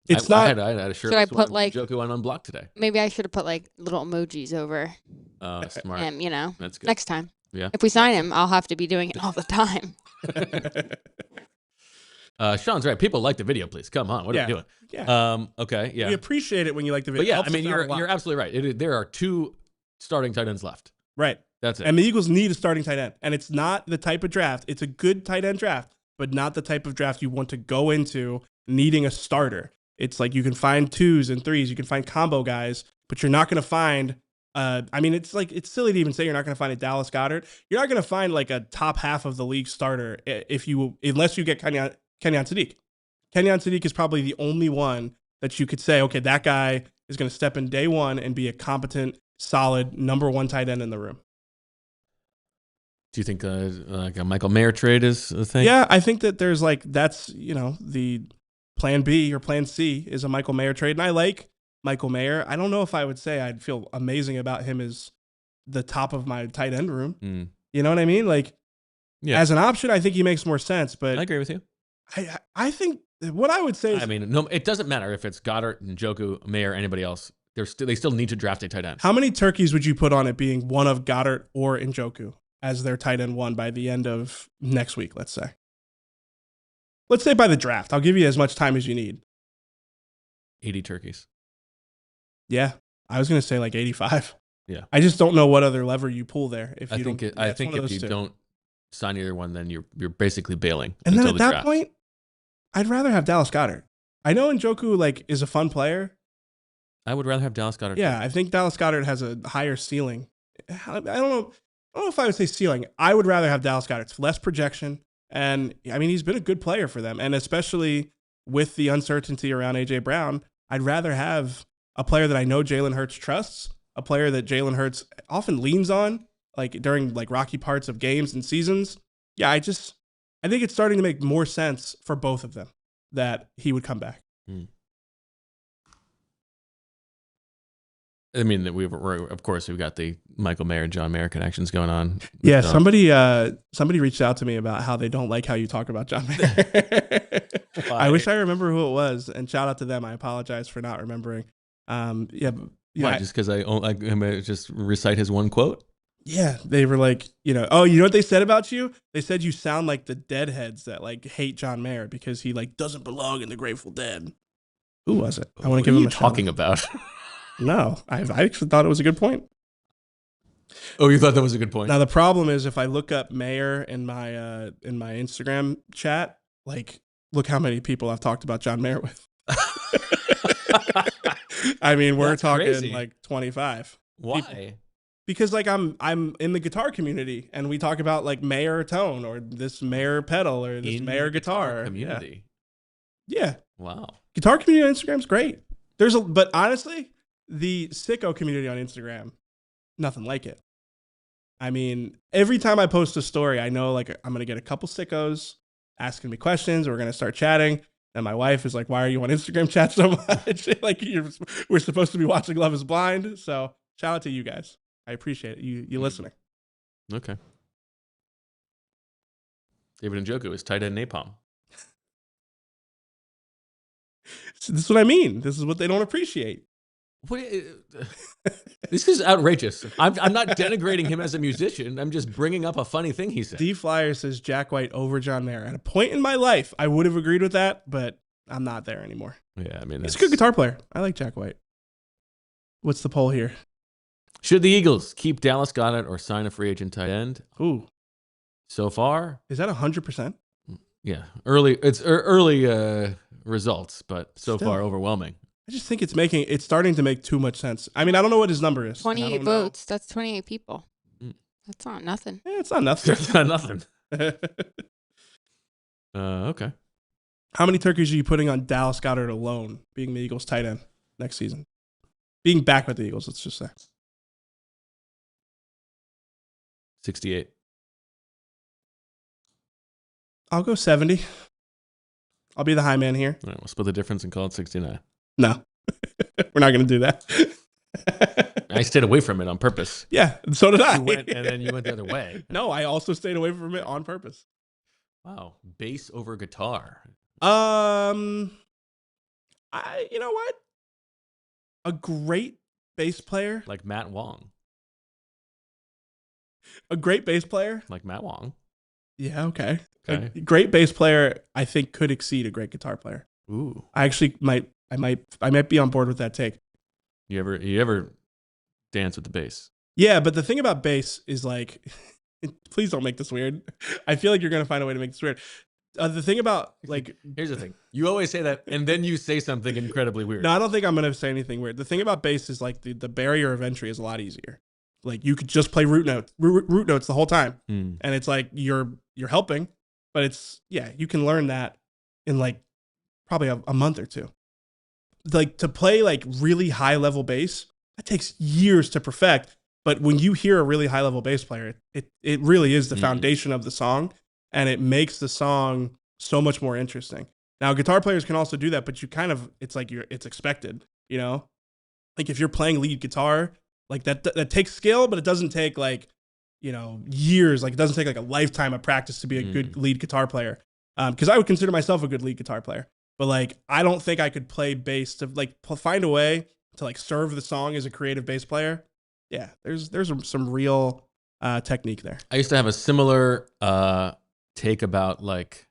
Speaker 1: I
Speaker 2: It's not.
Speaker 1: had a shirt.
Speaker 3: Should I put, like-
Speaker 1: Njoku on unblocked today?
Speaker 3: Maybe I should have put like little emojis over
Speaker 1: Oh, smart.
Speaker 3: him,
Speaker 1: That's good.
Speaker 3: next time.
Speaker 1: Yeah.
Speaker 3: If we sign him, I'll have to be doing it all the time.
Speaker 1: Sean's right. People like the video, please. Come on. What are we doing?
Speaker 2: Yeah.
Speaker 1: Okay. Yeah.
Speaker 2: We appreciate it when you like the
Speaker 1: But
Speaker 2: video.
Speaker 1: yeah,
Speaker 2: Helps
Speaker 1: I mean,
Speaker 2: us out a lot.
Speaker 1: you're absolutely right. There are 2 starting tight ends left.
Speaker 2: right.
Speaker 1: That's it.
Speaker 2: And the Eagles need a starting tight end, and it's not the type of draft. It's a good tight end draft, but not the type of draft you want to go into needing a starter. It's like you can find 2s and 3s, you can find combo guys, but you're not going to find. I mean, it's silly to even say you're not going to find a Dallas Goedert. You're not going to find like a top half of the league starter unless you get Kenyon Sadiq. Kenyon Sadiq is probably the only one that you could say, okay, that guy is going to step in day one and be a competent, solid number 1 tight end in the room.
Speaker 1: Do you think like a Michael Mayer trade is a thing?
Speaker 2: Yeah, I think that there's that's the plan B or plan C is a Michael Mayer trade, and I like Michael Mayer. I don't know if I would say I'd feel amazing about him as the top of my tight end room.
Speaker 1: Mm.
Speaker 2: You know what I mean? Like,
Speaker 1: Yeah.
Speaker 2: as an option, I think he makes more sense. But
Speaker 1: I agree with you.
Speaker 2: I think what I would say is,
Speaker 1: I mean, no, it doesn't matter if it's Goddard, Njoku, Mayer, anybody else. They still need to draft a tight end.
Speaker 2: how many turkeys would you put on it being one of Goddard or Njoku as their tight end 1 by the end of next week, let's say? Let's say by the draft. I'll give you as much time as you need.
Speaker 1: 80 turkeys.
Speaker 2: Yeah, I was going to say like 85.
Speaker 1: Yeah.
Speaker 2: I just don't know what other lever you pull there. If
Speaker 1: I
Speaker 2: you
Speaker 1: think
Speaker 2: don't,
Speaker 1: I
Speaker 2: it's
Speaker 1: think
Speaker 2: one of
Speaker 1: if
Speaker 2: those
Speaker 1: you
Speaker 2: two.
Speaker 1: don't sign either one, then you're basically bailing.
Speaker 2: And then
Speaker 1: until
Speaker 2: at
Speaker 1: the
Speaker 2: that
Speaker 1: draft.
Speaker 2: point, I'd rather have Dallas Goedert. I know Njoku is a fun player.
Speaker 1: I would rather have Dallas Goedert.
Speaker 2: Yeah, I think Dallas Goedert has a higher ceiling. I don't know if I would say ceiling. I would rather have Dallas Goedert. It's less projection. And I mean, he's been a good player for them. And especially with the uncertainty around AJ Brown, I'd rather have a player that I know Jalen Hurts trusts, a player that Jalen Hurts often leans on, during rocky parts of games and seasons. Yeah, I think it's starting to make more sense for both of them that he would come back.
Speaker 1: I mean, we've got the Michael Mayer and John Mayer connections going on.
Speaker 2: Yeah,
Speaker 1: So-
Speaker 2: somebody reached out to me about how they don't like how you talk about John Mayer. I wish I remember who it was, and shout out to them. I apologize for not remembering.
Speaker 1: Why? Just because I just recite his one quote?
Speaker 2: Yeah, they were like, oh, you know what they said about you? They said you sound like the Deadheads that hate John Mayer because he doesn't belong in the Grateful Dead. Who was it? I want to give him a
Speaker 1: talking about.
Speaker 2: No, I actually thought it was a good point.
Speaker 1: Oh, you thought that was a good point?
Speaker 2: Now the problem is if I look up Mayer in my Instagram chat, look how many people I've talked about John Mayer with. I mean, we're
Speaker 1: That's
Speaker 2: talking
Speaker 1: crazy.
Speaker 2: 25.
Speaker 1: Why?
Speaker 2: People. Because I'm in the guitar community and we talk about Mayer tone or this Mayer pedal or this
Speaker 1: In
Speaker 2: Mayer
Speaker 1: the
Speaker 2: guitar
Speaker 1: community.
Speaker 2: Yeah.
Speaker 1: Wow.
Speaker 2: Guitar community on Instagram's great. But honestly, the sicko community on Instagram, nothing like it. I mean, every time I post a story, I know I'm going to get a couple sickos asking me questions. We're going to start chatting. And my wife is like, why are you on Instagram chat so much? We're supposed to be watching Love is Blind. So shout out to you guys. I appreciate it. You listening.
Speaker 1: Okay. David Njoku is tight end napalm.
Speaker 2: So this is what I mean. This is what they don't appreciate.
Speaker 1: This is outrageous. I'm not denigrating him as a musician. I'm just bringing up a funny thing he said.
Speaker 2: D Flyer says Jack White over John Mayer. At a point in my life, I would have agreed with that, but I'm not there anymore.
Speaker 1: Yeah, I mean,
Speaker 2: He's a good guitar player. I like Jack White. What's the poll here?
Speaker 1: Should the Eagles keep Dallas Goedert or sign a free agent tight end?
Speaker 2: Ooh,
Speaker 1: So far,
Speaker 2: is that 100%?
Speaker 1: yeah, early. It's early results, but so
Speaker 2: Still.
Speaker 1: far overwhelming.
Speaker 2: I just think it's starting to make too much sense. I mean, I don't know what his number is.
Speaker 3: 28 votes. That's 28 people. That's not nothing.
Speaker 2: Yeah, it's not nothing.
Speaker 1: It's not nothing. Okay.
Speaker 2: How many turkeys are you putting on Dallas Goedert alone, being the Eagles' tight end next season? Being back with the Eagles, let's just say.
Speaker 1: 68.
Speaker 2: I'll go 70. I'll be the high man here.
Speaker 1: All right, we'll split the difference and call it 69.
Speaker 2: No, we're not going to do that.
Speaker 1: I stayed away from it on purpose.
Speaker 2: Yeah, so did I.
Speaker 1: And then you went the other way.
Speaker 2: No, I also stayed away from it on purpose.
Speaker 1: Wow, bass over guitar.
Speaker 2: You know what? A great bass player.
Speaker 1: Like Matt Wong.
Speaker 2: A great bass player.
Speaker 1: Like Matt Wong.
Speaker 2: Yeah, okay.
Speaker 1: Okay.
Speaker 2: A great bass player, I think, could exceed a great guitar player.
Speaker 1: Ooh.
Speaker 2: I actually might be on board with that take.
Speaker 1: You ever dance with the bass?
Speaker 2: Yeah, but the thing about bass is like, please don't make this weird. I feel like you're gonna find a way to make this weird. The thing about like,
Speaker 1: here's the thing. You always say that, and then you say something incredibly weird.
Speaker 2: No, I don't think I'm gonna say anything weird. The thing about bass is like the barrier of entry is a lot easier. Like you could just play root notes the whole time, and it's like you're helping, but it's you can learn that in like probably a month or two. Like to play like really high level bass, that takes years to perfect. But when you hear a really high level bass player, it really is the foundation of the song, and it makes the song so much more interesting. Now, guitar players can also do that, but it's expected, you know? Like if you're playing lead guitar, like that takes skill, but it doesn't take like, years. Like it doesn't take like a lifetime of practice to be a good lead guitar player. Because I would consider myself a good lead guitar player, but like I don't think I could play bass to like find a way to like serve the song as a creative bass player. Yeah, there's some real technique there.
Speaker 1: I used to have a similar take about like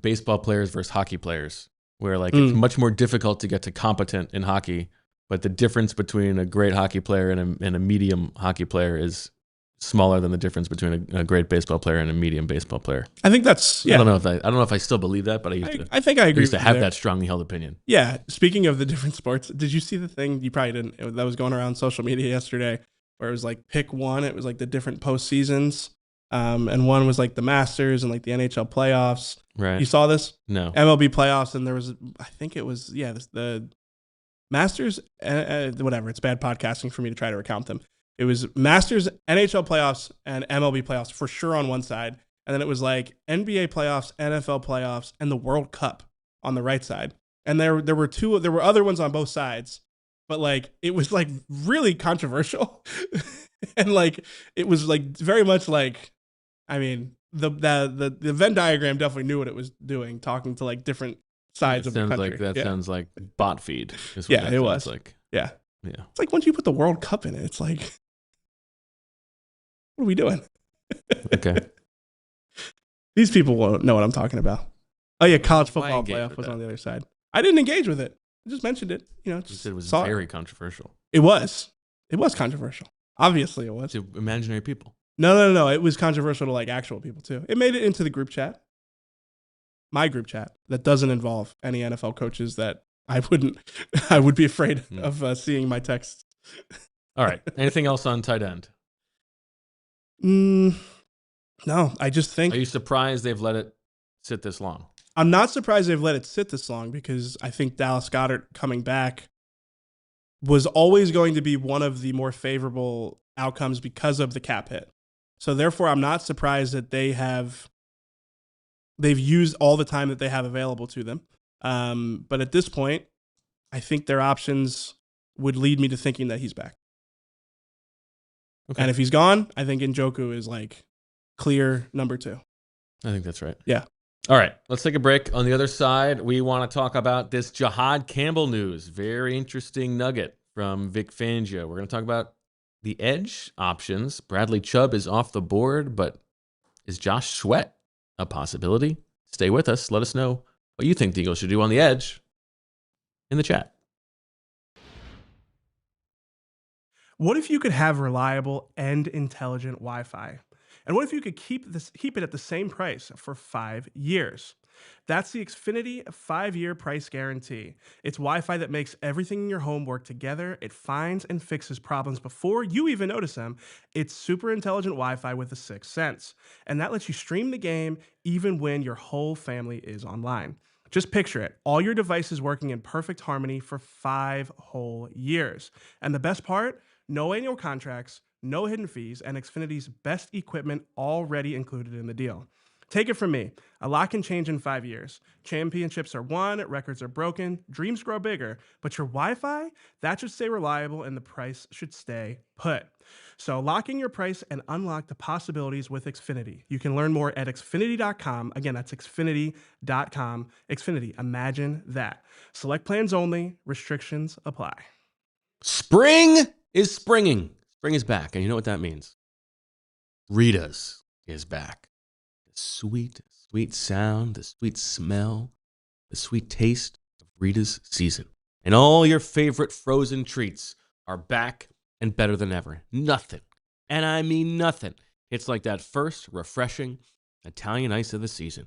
Speaker 1: baseball players versus hockey players, where like it's much more difficult to get to competent in hockey, but the difference between a great hockey player and a medium hockey player is smaller than the difference between a great baseball player and a medium baseball player.
Speaker 2: I think that's
Speaker 1: I don't know if I still believe that, but
Speaker 2: I think I agree.
Speaker 1: I used to have that strongly held opinion.
Speaker 2: Yeah. Speaking of the different sports, did you see the thing? You probably didn't. That was going around social media yesterday, where it was like pick one. It was like the different postseasons, and one was like the Masters and like the NHL playoffs.
Speaker 1: Right.
Speaker 2: You saw this?
Speaker 1: No.
Speaker 2: MLB playoffs, and there was, I think it was, the Masters. Whatever. It's bad podcasting for me to try to recount them. It was Masters, NHL playoffs, and MLB playoffs for sure on one side. And then it was like NBA playoffs, NFL playoffs, and the World Cup on the right side. And there were other ones on both sides, but like it was like really controversial. And like it was like very much like, I mean, the Venn diagram definitely knew what it was doing, talking to like different sides of the country.
Speaker 1: Sounds like bot feed.
Speaker 2: Yeah, it was.
Speaker 1: Like.
Speaker 2: Yeah.
Speaker 1: Yeah.
Speaker 2: It's like once you put the World Cup in it, it's like, what are we doing?
Speaker 1: Okay.
Speaker 2: These people won't know what I'm talking about. Oh yeah, college football playoff was
Speaker 1: that?
Speaker 2: on the other side. I didn't engage with it. I just mentioned it.
Speaker 1: You said it was very controversial.
Speaker 2: It was. It was controversial. Obviously it was.
Speaker 1: To imaginary people.
Speaker 2: No. It was controversial to like actual people too. It made it into the group chat. My group chat that doesn't involve any NFL coaches that I would be afraid of seeing my texts.
Speaker 1: All right. Anything else on tight end?
Speaker 2: No, I just think.
Speaker 1: Are you surprised they've let it sit this long?
Speaker 2: I'm not surprised they've let it sit this long because I think Dallas Goedert coming back was always going to be one of the more favorable outcomes because of the cap hit. So therefore, I'm not surprised that they've used all the time that they have available to them. But at this point, I think their options would lead me to thinking that he's back. Okay. And if he's gone, I think Njoku is like clear number 2.
Speaker 1: I think that's right.
Speaker 2: Yeah.
Speaker 1: All right. Let's take a break. On the other side, we want to talk about this Jihaad Campbell news. Very interesting nugget from Vic Fangio. We're going to talk about the edge options. Bradley Chubb is off the board, but is Josh Sweat a possibility? Stay with us. Let us know what you think the Eagles should do on the edge in the chat.
Speaker 2: What if you could have reliable and intelligent Wi-Fi? And what if you could keep it at the same price for 5 years? That's the Xfinity 5-year price guarantee. It's Wi-Fi that makes everything in your home work together. It finds and fixes problems before you even notice them. It's super intelligent Wi-Fi with a sixth sense. And that lets you stream the game even when your whole family is online. Just picture it. All your devices working in perfect harmony for 5 whole years. And the best part? No annual contracts, no hidden fees, and Xfinity's best equipment already included in the deal. Take it from me. A lot can change in 5 years. Championships are won, records are broken, dreams grow bigger, but your Wi-Fi, that should stay reliable and the price should stay put. So lock in your price and unlock the possibilities with Xfinity. You can learn more at Xfinity.com. Again, that's Xfinity.com. Xfinity, imagine that. Select plans only. Restrictions apply.
Speaker 1: Spring is springing. Spring is back, and you know what that means. Rita's is back. The sweet, sweet sound, the sweet smell, the sweet taste of Rita's season. And all your favorite frozen treats are back and better than ever. Nothing, and I mean nothing, it's like that first refreshing Italian ice of the season.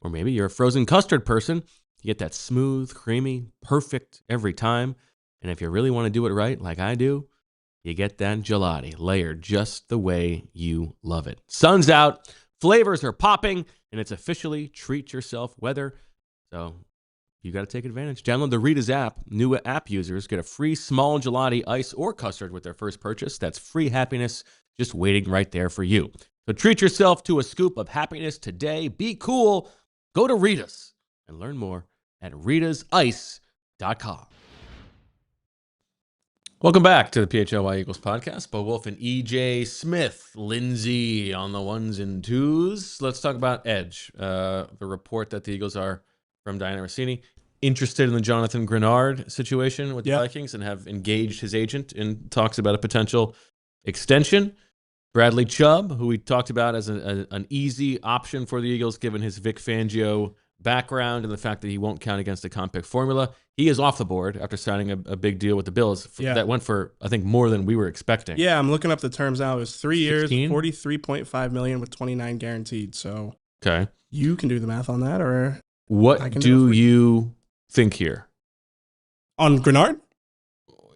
Speaker 1: Or maybe you're a frozen custard person. You get that smooth, creamy, perfect every time. And if you really want to do it right, like I do, you get that gelati layered just the way you love it. Sun's out, flavors are popping, and it's officially treat yourself weather. So you got to take advantage. Download the Rita's app. New app users get a free small gelati, ice, or custard with their first purchase. That's free happiness just waiting right there for you. So treat yourself to a scoop of happiness today. Be cool. Go to Rita's and learn more at RitasIce.com. Welcome back to the PHLY Eagles podcast. Wulf and EJ Smith, Lindsay on the ones and twos. Let's talk about Edge. The report that the Eagles are, from Diana Rossini, interested in the Jonathan Greenard situation with the Vikings and have engaged his agent in talks about a potential extension. Bradley Chubb, who we talked about as an easy option for the Eagles given his Vic Fangio background and the fact that he won't count against the comp pick formula. He is off the board after signing a big deal with the Bills that went for, I think, more than we were expecting.
Speaker 2: Yeah, I'm looking up the terms now. It was 3 years,
Speaker 1: 16?
Speaker 2: $43.5 million with 29 guaranteed. So
Speaker 1: Okay.
Speaker 2: you can do the math on that, or
Speaker 1: What do you think here?
Speaker 2: On Greenard?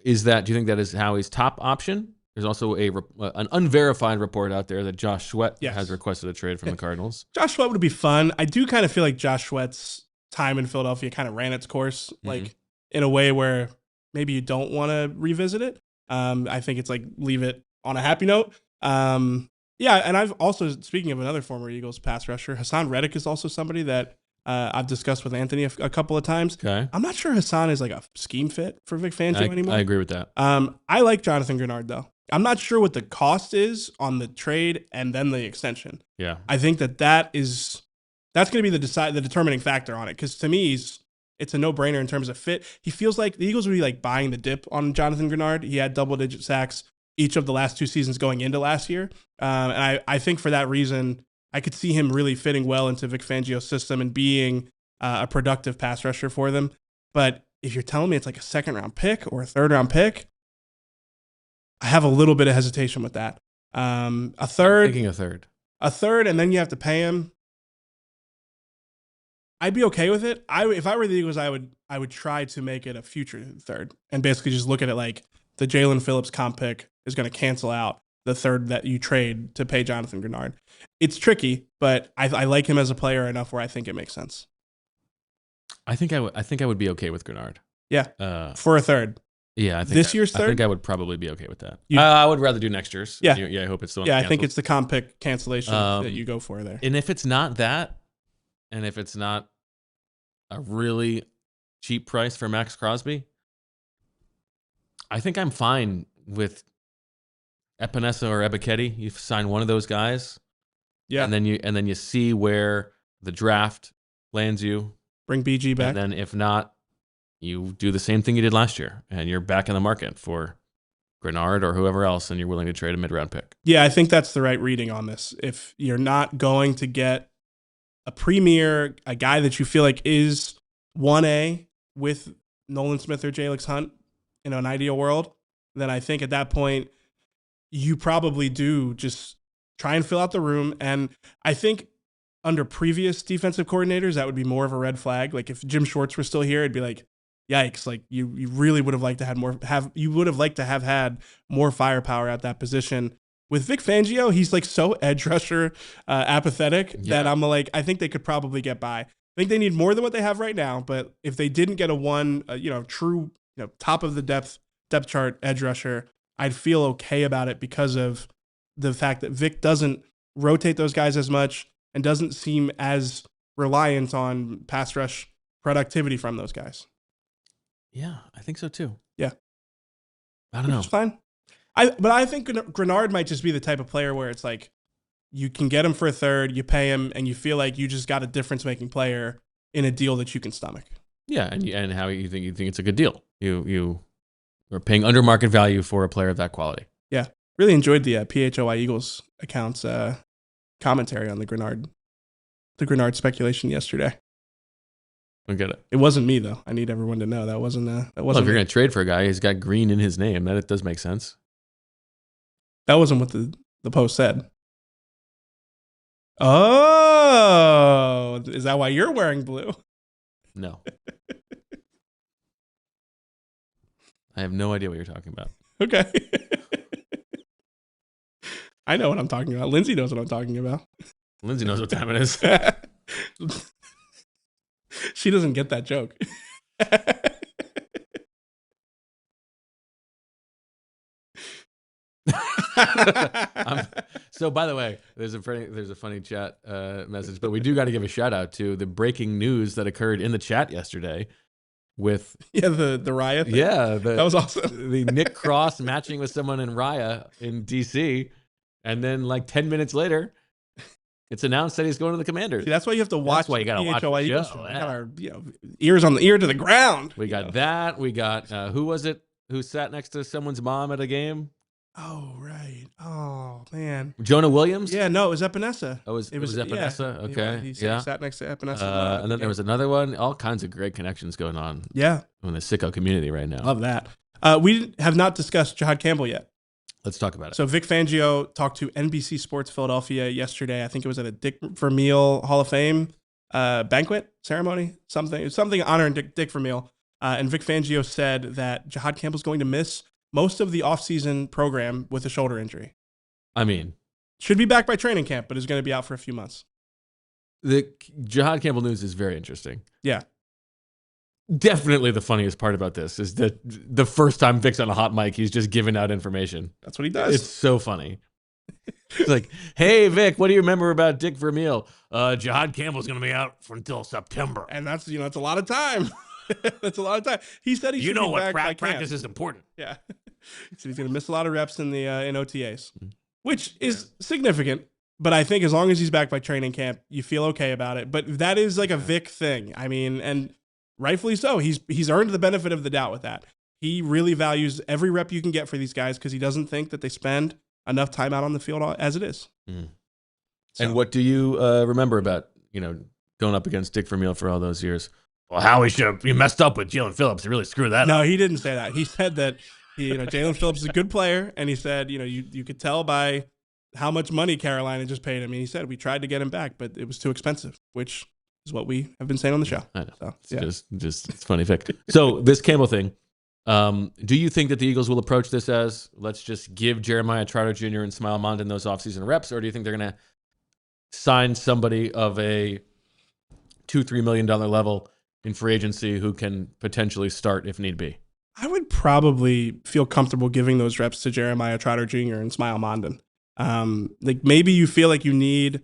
Speaker 1: Do you think that is Howie's top option? There's also an unverified report out there that Josh Sweat has requested a trade from the Cardinals.
Speaker 2: Josh Sweat would be fun. I do kind of feel like Josh Sweat's time in Philadelphia kind of ran its course, like in a way where maybe you don't want to revisit it. I think it's like leave it on a happy note. And I've also, speaking of another former Eagles pass rusher, Hassan Reddick is also somebody that I've discussed with Anthony a couple of times.
Speaker 1: Okay.
Speaker 2: I'm not sure Hassan is like a scheme fit for Vic Fangio anymore.
Speaker 1: I agree with that.
Speaker 2: I like Jonathan Greenard, though. I'm not sure what the cost is on the trade and then the extension.
Speaker 1: Yeah.
Speaker 2: I think that's going to be the determining factor on it, because to me, it's a no-brainer in terms of fit. He feels like the Eagles would be like buying the dip on Jonathan Greenard. He had double-digit sacks each of the last 2 seasons going into last year. And I think for that reason, I could see him really fitting well into Vic Fangio's system and being a productive pass rusher for them. But if you're telling me it's like a second-round pick or a third-round pick, I have a little bit of hesitation with that. A third, and then you have to pay him. I'd be okay with it. If I were the Eagles, I would try to make it a future third and basically just look at it like the Jalen Phillips comp pick is going to cancel out the third that you trade to pay Jonathan Greenard. It's tricky, but I like him as a player enough where I think it makes sense.
Speaker 1: I think I would be okay with Greenard.
Speaker 2: Yeah, for a third.
Speaker 1: Yeah, I think
Speaker 2: this year's third.
Speaker 1: I think I would probably be okay with that. I would rather do next year's.
Speaker 2: Yeah,
Speaker 1: I hope it's the one.
Speaker 2: Yeah, I think it's the comp pick cancellation that you go for there.
Speaker 1: And if it's not that, and if it's not a really cheap price for Max Crosby, I think I'm fine with Epinesa or Ebiketie. You sign one of those guys, and then you see where the draft lands you.
Speaker 2: Bring BG back,
Speaker 1: and then if not, you do the same thing you did last year, and you're back in the market for Greenard or whoever else, and you're willing to trade a mid-round pick.
Speaker 2: Yeah, I think that's the right reading on this. If you're not going to get a premier, a guy that you feel like is 1A with Nolan Smith or Jalix Hunt in an ideal world, then I think at that point, you probably do just try and fill out the room. And I think under previous defensive coordinators, that would be more of a red flag. Like if Jim Schwartz were still here, it'd be like, yikes! Like you really would have liked to have had more firepower at that position. With Vic Fangio, he's like so edge rusher apathetic that I'm like, I think they could probably get by. I think they need more than what they have right now, but if they didn't get a true top of the depth chart edge rusher, I'd feel okay about it because of the fact that Vic doesn't rotate those guys as much and doesn't seem as reliant on pass rush productivity from those guys.
Speaker 1: Yeah, I think so too.
Speaker 2: Yeah.
Speaker 1: I don't know.
Speaker 2: It's fine. But I think Grenard might just be the type of player where it's like you can get him for a third, you pay him, and you feel like you just got a difference-making player in a deal that you can stomach.
Speaker 1: Yeah, and how you think it's a good deal. You are paying under market value for a player of that quality.
Speaker 2: Yeah. Really enjoyed the PHLY Eagles account's commentary on the Grenard speculation yesterday.
Speaker 1: I get it.
Speaker 2: It wasn't me though. I need everyone to know that wasn't. Well, if
Speaker 1: you're going to trade for a guy, he's got green in his name. That it does make sense.
Speaker 2: That wasn't what the post said. Oh, is that why you're wearing blue?
Speaker 1: No. I have no idea what you're talking about.
Speaker 2: Okay. I know what I'm talking about. Lindsay knows what I'm talking about.
Speaker 1: Lindsay knows what time it is.
Speaker 2: She doesn't get that joke.
Speaker 1: So, by the way, there's a funny chat message, but we do got to give a shout out to the breaking news that occurred in the chat yesterday with
Speaker 2: the riot thing. That was awesome.
Speaker 1: The Nick Cross matching with someone in Raya in DC, and then like 10 minutes later, it's announced that he's going to the Commanders.
Speaker 2: See, that's why you have to watch.
Speaker 1: That's why you got to watch the show.
Speaker 2: We got our ears on the ear to the ground.
Speaker 1: We got that. We got who was it who sat next to someone's mom at a game?
Speaker 2: Oh right. Oh man.
Speaker 1: Jonah Williams.
Speaker 2: Yeah. No, it was Epinesa.
Speaker 1: Oh, it was Epinesa.
Speaker 2: Yeah.
Speaker 1: Okay.
Speaker 2: He sat next to Epinesa.
Speaker 1: And then there was another one. All kinds of great connections going on.
Speaker 2: Yeah.
Speaker 1: In the sicko community right now.
Speaker 2: Love that. We have not discussed Jihaad Campbell yet.
Speaker 1: Let's talk about it.
Speaker 2: So Vic Fangio talked to NBC Sports Philadelphia yesterday. I think it was at a Dick Vermeil Hall of Fame banquet ceremony, something honoring Dick Vermeil. And Vic Fangio said that Jihaad Campbell's going to miss most of the offseason program with a shoulder injury.
Speaker 1: I mean,
Speaker 2: should be back by training camp, but is going to be out for a few months.
Speaker 1: The Jihaad Campbell news is very interesting.
Speaker 2: Yeah.
Speaker 1: Definitely the funniest part about this is that the first time Vic's on a hot mic, he's just giving out information.
Speaker 2: That's what he does.
Speaker 1: It's so funny. It's like, hey, Vic, what do you remember about Dick Vermeil? Jihaad Campbell's going to be out until September.
Speaker 2: And that's a lot of time. That's a lot of time. He said he should be back by
Speaker 1: practice is important.
Speaker 2: Yeah. He said he's going to miss a lot of reps in the in OTAs, which is significant. But I think as long as he's back by training camp, you feel okay about it. But that is like a Vic thing. I mean, and rightfully so. He's earned the benefit of the doubt with that. He really values every rep you can get for these guys because he doesn't think that they spend enough time out on the field as it is.
Speaker 1: Mm. So. And what do you remember about, going up against Dick Vermeil for all those years? Well, Howie you messed up with Jalen Phillips. He really screwed that up.
Speaker 2: No, he didn't say that. He said that Jalen Phillips is a good player, and he said, you could tell by how much money Carolina just paid him. And he said, we tried to get him back, but it was too expensive, which is what we have been saying on the show.
Speaker 1: I know. So, it's funny, Vic. So this Campbell thing, do you think that the Eagles will approach this as, let's just give Jeremiah Trotter Jr. and Smile Mondon those offseason reps, or do you think they're going to sign somebody of a $2-3 million level in free agency who can potentially start if need be?
Speaker 2: I would probably feel comfortable giving those reps to Jeremiah Trotter Jr. and Smile Mondon. Like maybe you feel like you need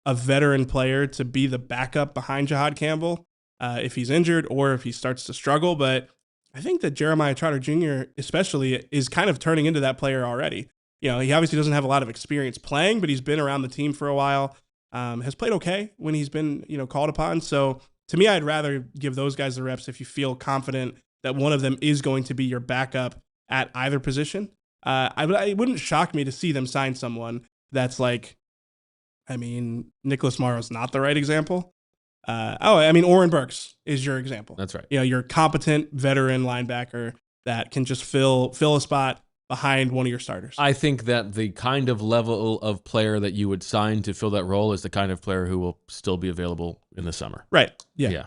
Speaker 2: a veteran player to be the backup behind Jihaad Campbell if he's injured or if he starts to struggle. But I think that Jeremiah Trotter Jr. especially is kind of turning into that player already. He obviously doesn't have a lot of experience playing, but he's been around the team for a while, has played okay when he's been, called upon. So to me, I'd rather give those guys the reps if you feel confident that one of them is going to be your backup at either position. It wouldn't shock me to see them sign someone that's like, Nicholas Morrow's not the right example. Oren Burks is your example.
Speaker 1: That's right.
Speaker 2: Your competent veteran linebacker that can just fill a spot behind one of your starters.
Speaker 1: I think that the kind of level of player that you would sign to fill that role is the kind of player who will still be available in the summer.
Speaker 2: Right. Yeah.
Speaker 1: Yeah.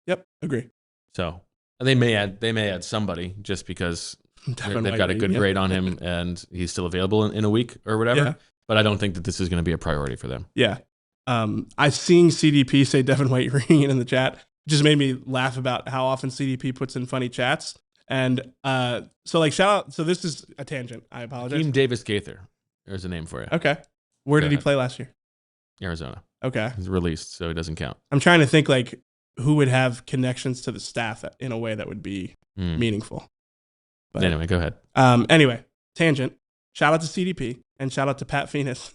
Speaker 2: Yep. Agree.
Speaker 1: So they may add somebody just because they've got a good grade on him and he's still available in a week or whatever.
Speaker 2: Yeah.
Speaker 1: But I don't think that this is going to be a priority for them.
Speaker 2: Yeah. I've seen CDP say Devin White ringing in the chat. It just made me laugh about how often CDP puts in funny chats. And so like shout out. So this is a tangent. I apologize.
Speaker 1: Team Davis Gaither. There's a name for you.
Speaker 2: Okay. Where did he play last year?
Speaker 1: Arizona.
Speaker 2: Okay.
Speaker 1: He's released, so he doesn't count.
Speaker 2: I'm trying to think like who would have connections to the staff in a way that would be meaningful. But
Speaker 1: anyway, go ahead.
Speaker 2: Anyway, tangent. Shout out to CDP and shout out to Pat Phoenix.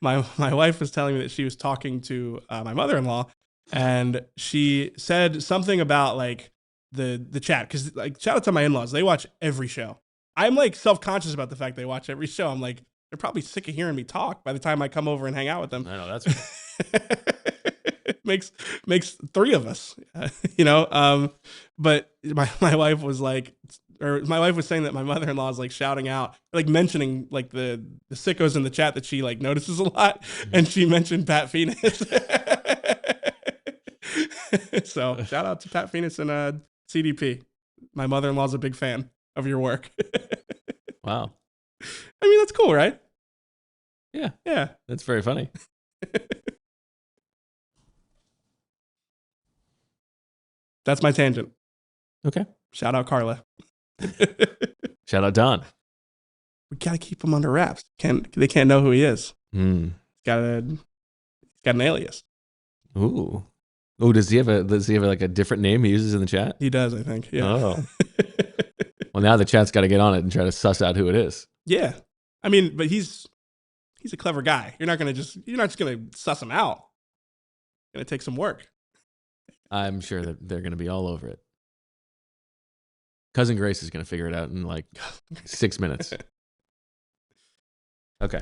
Speaker 2: My wife was telling me that she was talking to my mother-in-law, and she said something about like the chat, because like shout out to my in-laws. They watch every show. I'm like self-conscious about the fact they watch every show. I'm like, they're probably sick of hearing me talk by the time I come over and hang out with them.
Speaker 1: I know, that's
Speaker 2: makes three of us, you know. But my wife was like, or my wife was saying that my mother-in-law is like shouting out, like mentioning like the sickos in the chat that she like notices a lot, and she mentioned Pat Phoenix. So shout out to Pat Phoenix and CDP. My mother-in-law's a big fan of your work.
Speaker 1: Wow.
Speaker 2: I mean, that's cool, right?
Speaker 1: Yeah.
Speaker 2: Yeah.
Speaker 1: That's very funny.
Speaker 2: That's my tangent.
Speaker 1: Okay.
Speaker 2: Shout out Carla.
Speaker 1: Shout out Don.
Speaker 2: We gotta keep him under wraps. They can't know who he is. He's got an alias.
Speaker 1: Ooh. Oh, does he have like a different name he uses in the chat?
Speaker 2: He does, I think. Yeah.
Speaker 1: Oh. Well, now the chat's got to get on it and try to suss out who it is.
Speaker 2: Yeah. I mean, but he's a clever guy. You're not just gonna suss him out. It's gonna take some work.
Speaker 1: I'm sure that they're going to be all over it. Cousin Grace is going to figure it out in like 6 minutes. Okay.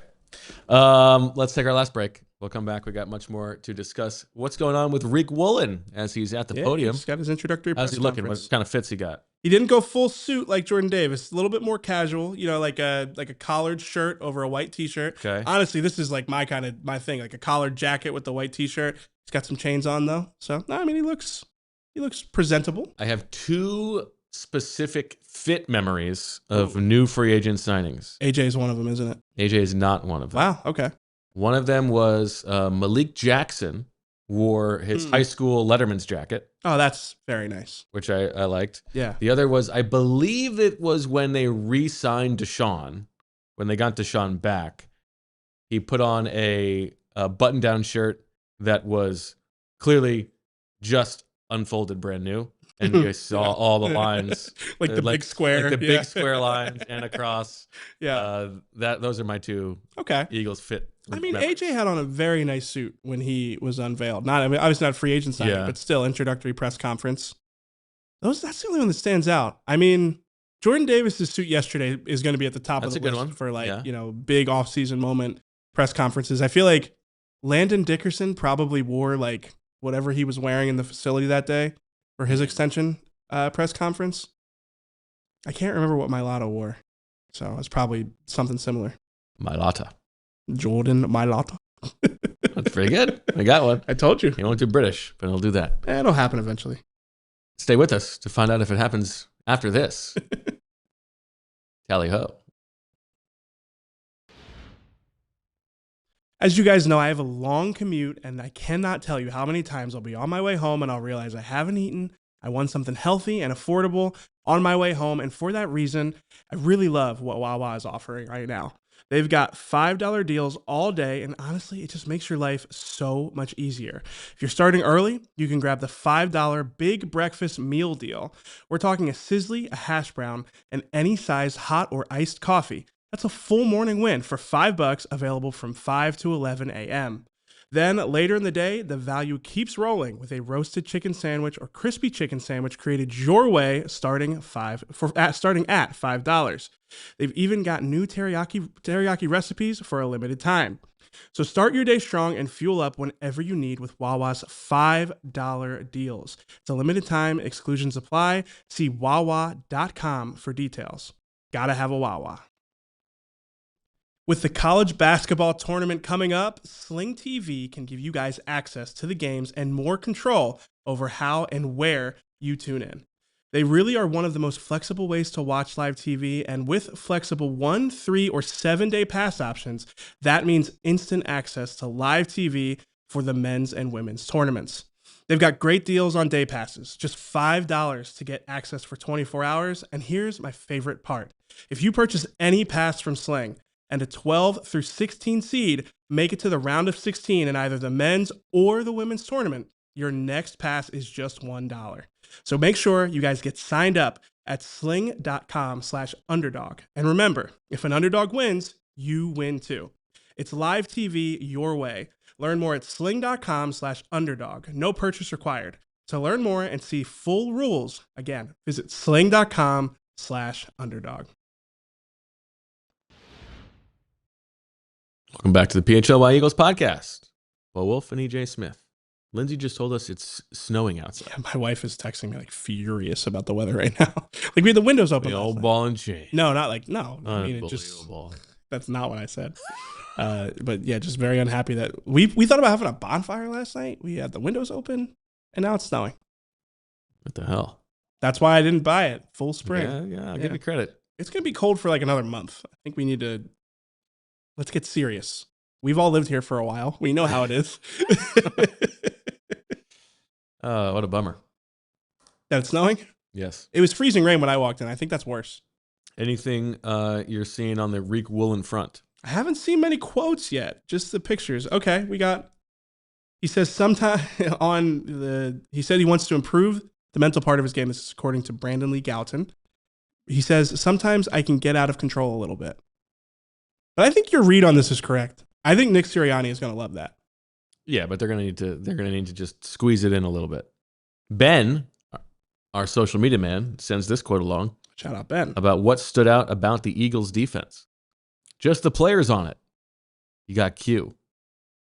Speaker 1: Let's take our last break. We'll come back. We got much more to discuss. What's going on with Rick Woolen as he's at the podium?
Speaker 2: He's got his introductory press
Speaker 1: How's he looking?
Speaker 2: conference.
Speaker 1: What kind of fits he got?
Speaker 2: He didn't go full suit like Jordan Davis. A little bit more casual, you know, like a collared shirt over a white t-shirt.
Speaker 1: Okay.
Speaker 2: Honestly, this is like my thing, like a collared jacket with the white t-shirt. He's got some chains on though. So, no, I mean, he looks presentable.
Speaker 1: I have two specific fit memories of new free agent signings.
Speaker 2: AJ is one of them, isn't it?
Speaker 1: AJ is not one of them.
Speaker 2: Wow. Okay.
Speaker 1: One of them was Malik Jackson wore his high school Letterman's jacket.
Speaker 2: Oh, that's very nice.
Speaker 1: Which I liked.
Speaker 2: Yeah.
Speaker 1: The other was, I believe it was when they re-signed Deshaun, when they got Deshaun back, he put on a button-down shirt that was clearly just unfolded brand new. And you guys saw all the lines.
Speaker 2: Like the big square.
Speaker 1: Like the big square lines and across.
Speaker 2: Yeah.
Speaker 1: Those are my two Eagles fit.
Speaker 2: I mean,
Speaker 1: memories.
Speaker 2: AJ had on a very nice suit when he was unveiled. Obviously not free agent signing, but still introductory press conference. That's the only one that stands out. I mean, Jordan Davis's suit yesterday is going to be at the top of the list for big offseason moment press conferences. I feel like Landon Dickerson probably wore like whatever he was wearing in the facility that day for his extension press conference. I can't remember what Mailata wore, so it's probably something similar.
Speaker 1: Mailata.
Speaker 2: Jordan Mailata.
Speaker 1: That's pretty good. I got one.
Speaker 2: I told you.
Speaker 1: He won't do British, but he'll do that.
Speaker 2: It'll happen eventually.
Speaker 1: Stay with us to find out if it happens after this. Tally ho.
Speaker 2: As you guys know, I have a long commute, and I cannot tell you how many times I'll be on my way home and I'll realize I haven't eaten. I want something healthy and affordable on my way home, and for that reason, I really love what Wawa is offering right now. They've got $5 deals all day, and honestly, it just makes your life so much easier. If you're starting early, you can grab the $5 Big Breakfast Meal Deal. We're talking a sizzly, a hash brown, and any size hot or iced coffee. That's a full morning win for $5, available from 5 to 11 a.m. Then later in the day, the value keeps rolling with a roasted chicken sandwich or crispy chicken sandwich created your way starting at $5. They've even got new teriyaki recipes for a limited time. So start your day strong and fuel up whenever you need with Wawa's $5 deals. It's a limited time, exclusions apply. See wawa.com for details. Gotta have a Wawa. With the college basketball tournament coming up, Sling TV can give you guys access to the games and more control over how and where you tune in. They really are one of the most flexible ways to watch live TV, and with flexible 1, 3, or 7-day pass options, that means instant access to live TV for the men's and women's tournaments. They've got great deals on day passes, just $5 to get access for 24 hours, and here's my favorite part. If you purchase any pass from Sling, and a 12 through 16 seed make it to the round of 16 in either the men's or the women's tournament, your next pass is just $1. So make sure you guys get signed up at sling.com/underdog. And remember, if an underdog wins, you win too. It's live TV your way. Learn more at sling.com/underdog. No purchase required. To learn more and see full rules, again, visit sling.com/underdog.
Speaker 1: Welcome back to the PHLY Eagles podcast. Well, Wulf and EJ Smith. Lindsay just told us it's snowing outside.
Speaker 2: Yeah, my wife is texting me like furious about the weather right now. Like we had the windows open.
Speaker 1: The old ball and chain.
Speaker 2: No, not like no. I mean, it just
Speaker 1: Unbelievable.
Speaker 2: that's not what I said. But yeah, just very unhappy that we thought about having a bonfire last night. We had the windows open, and now it's snowing.
Speaker 1: What the hell?
Speaker 2: That's why I didn't buy it. Full spring.
Speaker 1: Yeah, I'll give you credit.
Speaker 2: It's gonna be cold for like another month. I think we need to. Let's get serious. We've all lived here for a while. We know how it is.
Speaker 1: What a bummer.
Speaker 2: That it's snowing?
Speaker 1: Yes.
Speaker 2: It was freezing rain when I walked in. I think that's worse.
Speaker 1: Anything you're seeing on the Reek Woolen front?
Speaker 2: I haven't seen many quotes yet. Just the pictures. Okay, we got. He says sometime he said he wants to improve the mental part of his game. This is according to Brandon Lee Gouton. He says, sometimes I can get out of control a little bit. But I think your read on this is correct. I think Nick Sirianni is going to love that.
Speaker 1: Yeah, but they're gonna need to just squeeze it in a little bit. Ben, our social media man, sends this quote along.
Speaker 2: Shout out Ben.
Speaker 1: About what stood out about the Eagles defense. Just the players on it. You got Q.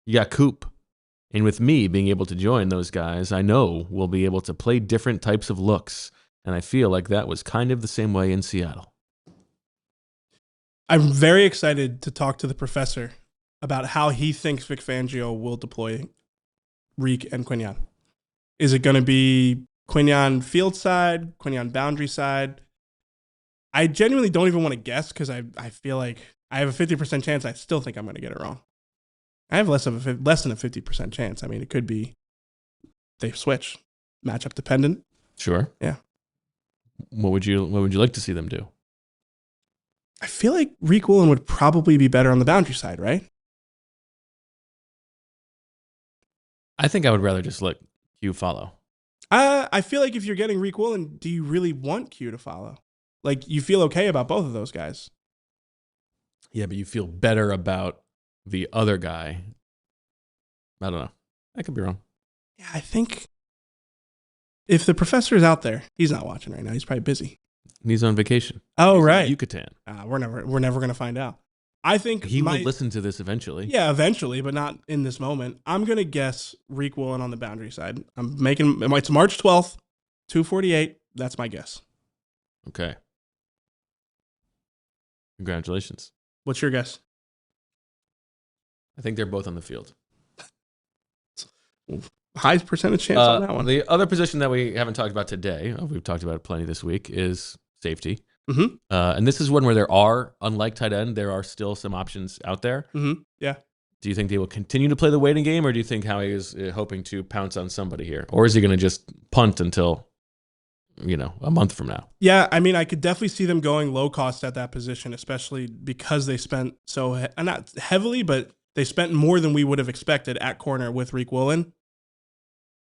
Speaker 1: You got Coop. And with me being able to join those guys, I know we'll be able to play different types of looks. And I feel like that was kind of the same way in Seattle.
Speaker 2: I'm very excited to talk to the professor about how he thinks Vic Fangio will deploy Reek and Quinyon. Is it going to be Quinyon field side, Quinyon boundary side? I genuinely don't even want to guess because I feel like I have a 50% chance. I still think I'm going to get it wrong. I have less than a 50% chance. I mean, it could be they switch, matchup dependent.
Speaker 1: Sure.
Speaker 2: Yeah.
Speaker 1: What would you like to see them do?
Speaker 2: I feel like Reek Woolen would probably be better on the boundary side, right?
Speaker 1: I think I would rather just let Q follow.
Speaker 2: I feel like if you're getting Reek Woolen, do you really want Q to follow? Like, you feel okay about both of those guys.
Speaker 1: Yeah, but you feel better about the other guy. I don't know. I could be wrong.
Speaker 2: Yeah, I think if the professor is out there, he's not watching right now. He's probably busy.
Speaker 1: He's on vacation.
Speaker 2: Oh,
Speaker 1: He's
Speaker 2: right.
Speaker 1: in Yucatan.
Speaker 2: We're never going to find out. I think
Speaker 1: He will listen to this eventually.
Speaker 2: Yeah, eventually, but not in this moment. I'm going to guess Reek Woolen on the boundary side. It's March 12th, 2:48. That's my guess.
Speaker 1: Okay. Congratulations.
Speaker 2: What's your guess?
Speaker 1: I think they're both on the field.
Speaker 2: High percentage chance on that one.
Speaker 1: The other position that we haven't talked about today, we've talked about it plenty this week, is safety.
Speaker 2: Mm-hmm.
Speaker 1: And this is one where there are, unlike tight end, there are still some options out there.
Speaker 2: Mm-hmm. Yeah.
Speaker 1: Do you think they will continue to play the waiting game, or do you think Howie is hoping to pounce on somebody here? Or is he going to just punt until, a month from now?
Speaker 2: Yeah, I mean, I could definitely see them going low cost at that position, especially because they spent not heavily, but they spent more than we would have expected at corner with Reek Woolen.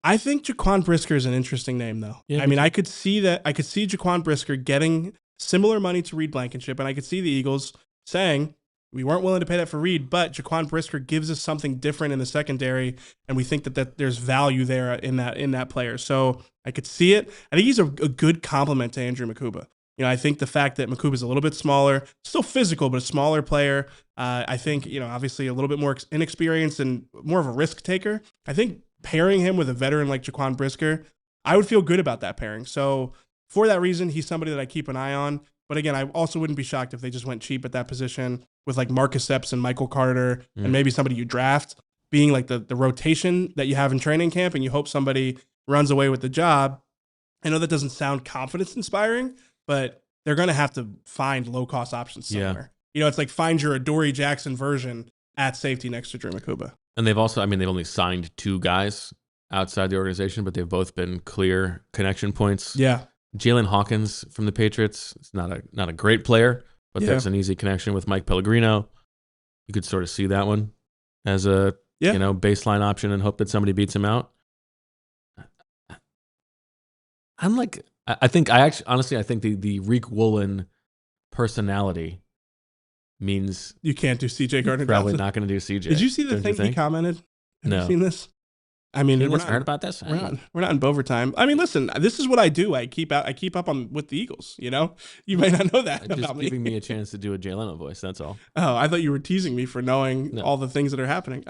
Speaker 2: I think Jaquan Brisker is an interesting name, though.
Speaker 1: Yeah,
Speaker 2: I mean, I could see Jaquan Brisker getting similar money to Reed Blankenship, and I could see the Eagles saying, we weren't willing to pay that for Reed, but Jaquan Brisker gives us something different in the secondary, and we think that there's value there in that player. So I could see it. I think he's a good complement to Andrew Makuba. I think the fact that Makuba is a little bit smaller, still physical, but a smaller player. I think, obviously a little bit more inexperienced and more of a risk taker. I think pairing him with a veteran like Jaquan Brisker, I would feel good about that pairing. So for that reason, he's somebody that I keep an eye on. But again, I also wouldn't be shocked if they just went cheap at that position with like Marcus Epps and Michael Carter and maybe somebody you draft being like the rotation that you have in training camp, and you hope somebody runs away with the job. I know that doesn't sound confidence inspiring, but they're going to have to find low-cost options somewhere. You know, it's like find your Adoree Jackson version at safety next to Drew McCuba.
Speaker 1: And they've also, I mean, they've only signed 2 guys outside the organization, but they've both been clear connection points.
Speaker 2: Yeah.
Speaker 1: Jalen Hawkins from the Patriots is not a great player, but there's an easy connection with Mike Pellegrino. You could sort of see that one as a baseline option and hope that somebody beats him out. I think the Reek Woolen personality means
Speaker 2: you can't do CJ Gardner-Johnson.
Speaker 1: Probably not going to do CJ.
Speaker 2: Did you see the thing he commented? Have you seen this? I mean,
Speaker 1: heard about this.
Speaker 2: We're not in overtime. I mean, listen, this is what I do. I keep up on with the Eagles. You know, you might not know that
Speaker 1: just
Speaker 2: about me.
Speaker 1: Giving me a chance to do a Jay Leno voice. That's all.
Speaker 2: Oh, I thought you were teasing me for knowing all the things that are happening.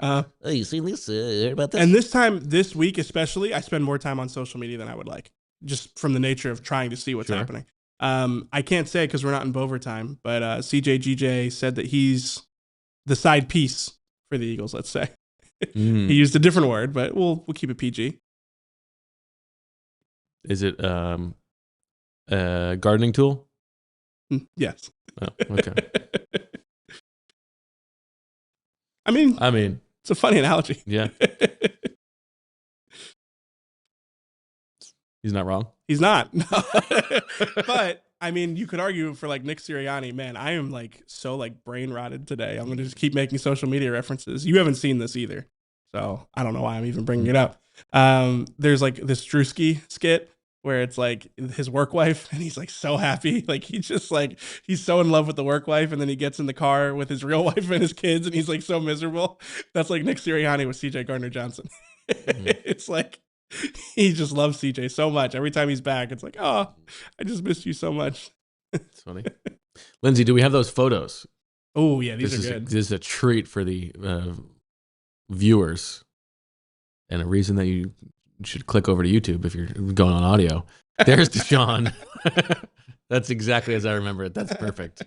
Speaker 1: You seen this? Heard about this?
Speaker 2: And this week especially, I spend more time on social media than I would like, just from the nature of trying to see what's happening. I can't say because we're not in overtime, but CJGJ said that he's the side piece for the Eagles. Let's say. He used a different word, but we'll keep it PG.
Speaker 1: Is it a gardening tool?
Speaker 2: Yes.
Speaker 1: Oh, okay.
Speaker 2: I mean, it's a funny analogy.
Speaker 1: Yeah. He's not wrong.
Speaker 2: He's not. But I mean, you could argue for like Nick Sirianni. Man, I am like so like brain rotted today. I'm gonna just keep making social media references. You haven't seen this either, so I don't know why I'm even bringing it up. There's like this Drewski skit where it's like his work wife, and he's like so happy, like he's so in love with the work wife, and then he gets in the car with his real wife and his kids, and he's like so miserable. That's like Nick Sirianni with CJ Gardner-Johnson. It's like. He just loves CJ so much. Every time he's back, it's like, oh, I just missed you so much.
Speaker 1: It's funny. Lindsay, do we have those photos?
Speaker 2: Oh, yeah, these are good.
Speaker 1: This is a treat for the viewers, and a reason that you should click over to YouTube if you're going on audio. There's Deshaun. That's exactly as I remember it. That's perfect.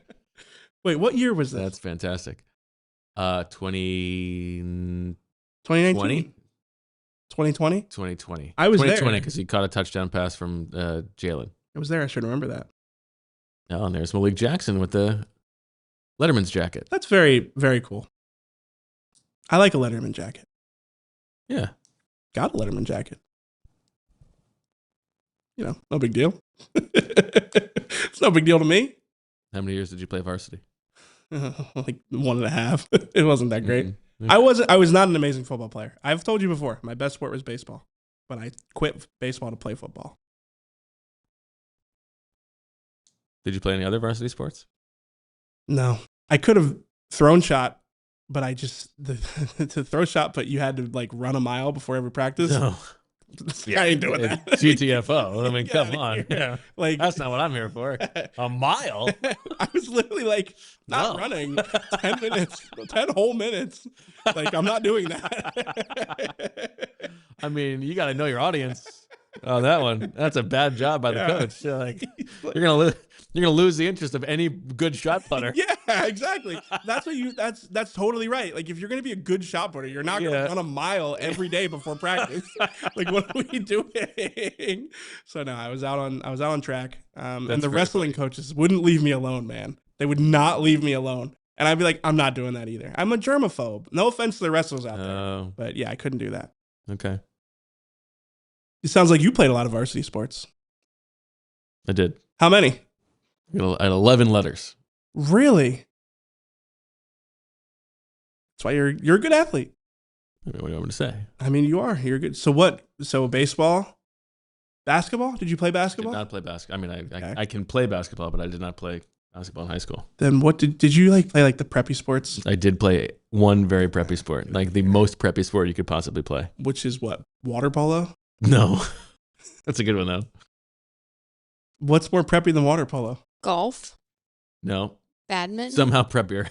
Speaker 2: Wait, what year was that?
Speaker 1: That's fantastic. 2019?
Speaker 2: 2020?
Speaker 1: 2020.
Speaker 2: I was
Speaker 1: 2020
Speaker 2: there.
Speaker 1: because he caught a touchdown pass from Jalen.
Speaker 2: I was there. I should remember that.
Speaker 1: Oh, and there's Malik Jackson with the Letterman's jacket.
Speaker 2: That's very, very cool. I like a Letterman jacket.
Speaker 1: Yeah.
Speaker 2: Got a Letterman jacket. You know, no big deal. It's no big deal to me.
Speaker 1: How many years did you play varsity?
Speaker 2: Like 1.5. It wasn't that great.
Speaker 1: Mm-hmm.
Speaker 2: I was not an amazing football player. I've told you before, my best sport was baseball, but I quit baseball to play football.
Speaker 1: Did you play any other varsity sports?
Speaker 2: No. I could have thrown shot, but I just to throw shot, but you had to like run a mile before every practice.
Speaker 1: No.
Speaker 2: I ain't doing that.
Speaker 1: GTFO. I mean, come on.
Speaker 2: Yeah. Like
Speaker 1: that's not what I'm here for. A mile?
Speaker 2: I was literally like not running 10 minutes, 10 whole minutes. Like I'm not doing that.
Speaker 1: I mean, you got to know your audience. Oh, that one. That's a bad job by the coach. Like, you're gonna lose the interest of any good shot putter.
Speaker 2: Yeah, exactly. That's totally right. Like if you're gonna be a good shot putter, you're not gonna run a mile every day before practice. Like what are we doing? So no, I was out on track. And the wrestling coaches wouldn't leave me alone, man. They would not leave me alone. And I'd be like, I'm not doing that either. I'm a germaphobe. No offense to the wrestlers out there. But yeah, I couldn't do that.
Speaker 1: Okay.
Speaker 2: It sounds like you played a lot of varsity sports.
Speaker 1: I did.
Speaker 2: How many?
Speaker 1: I had 11 letters.
Speaker 2: Really? That's why you're a good athlete.
Speaker 1: What do you want me to say?
Speaker 2: I mean, you are. You're good. So what? So baseball? Basketball? Did you play basketball?
Speaker 1: I did not play basketball. I mean, I can play basketball, but I did not play basketball in high school.
Speaker 2: Then what did you like play like the preppy sports?
Speaker 1: I did play one very preppy sport, like the most preppy sport you could possibly play.
Speaker 2: Which is what? Water polo?
Speaker 1: No. That's a good one, though.
Speaker 2: What's more preppy than water polo?
Speaker 3: Golf.
Speaker 1: No.
Speaker 3: Badminton.
Speaker 1: Somehow preppier.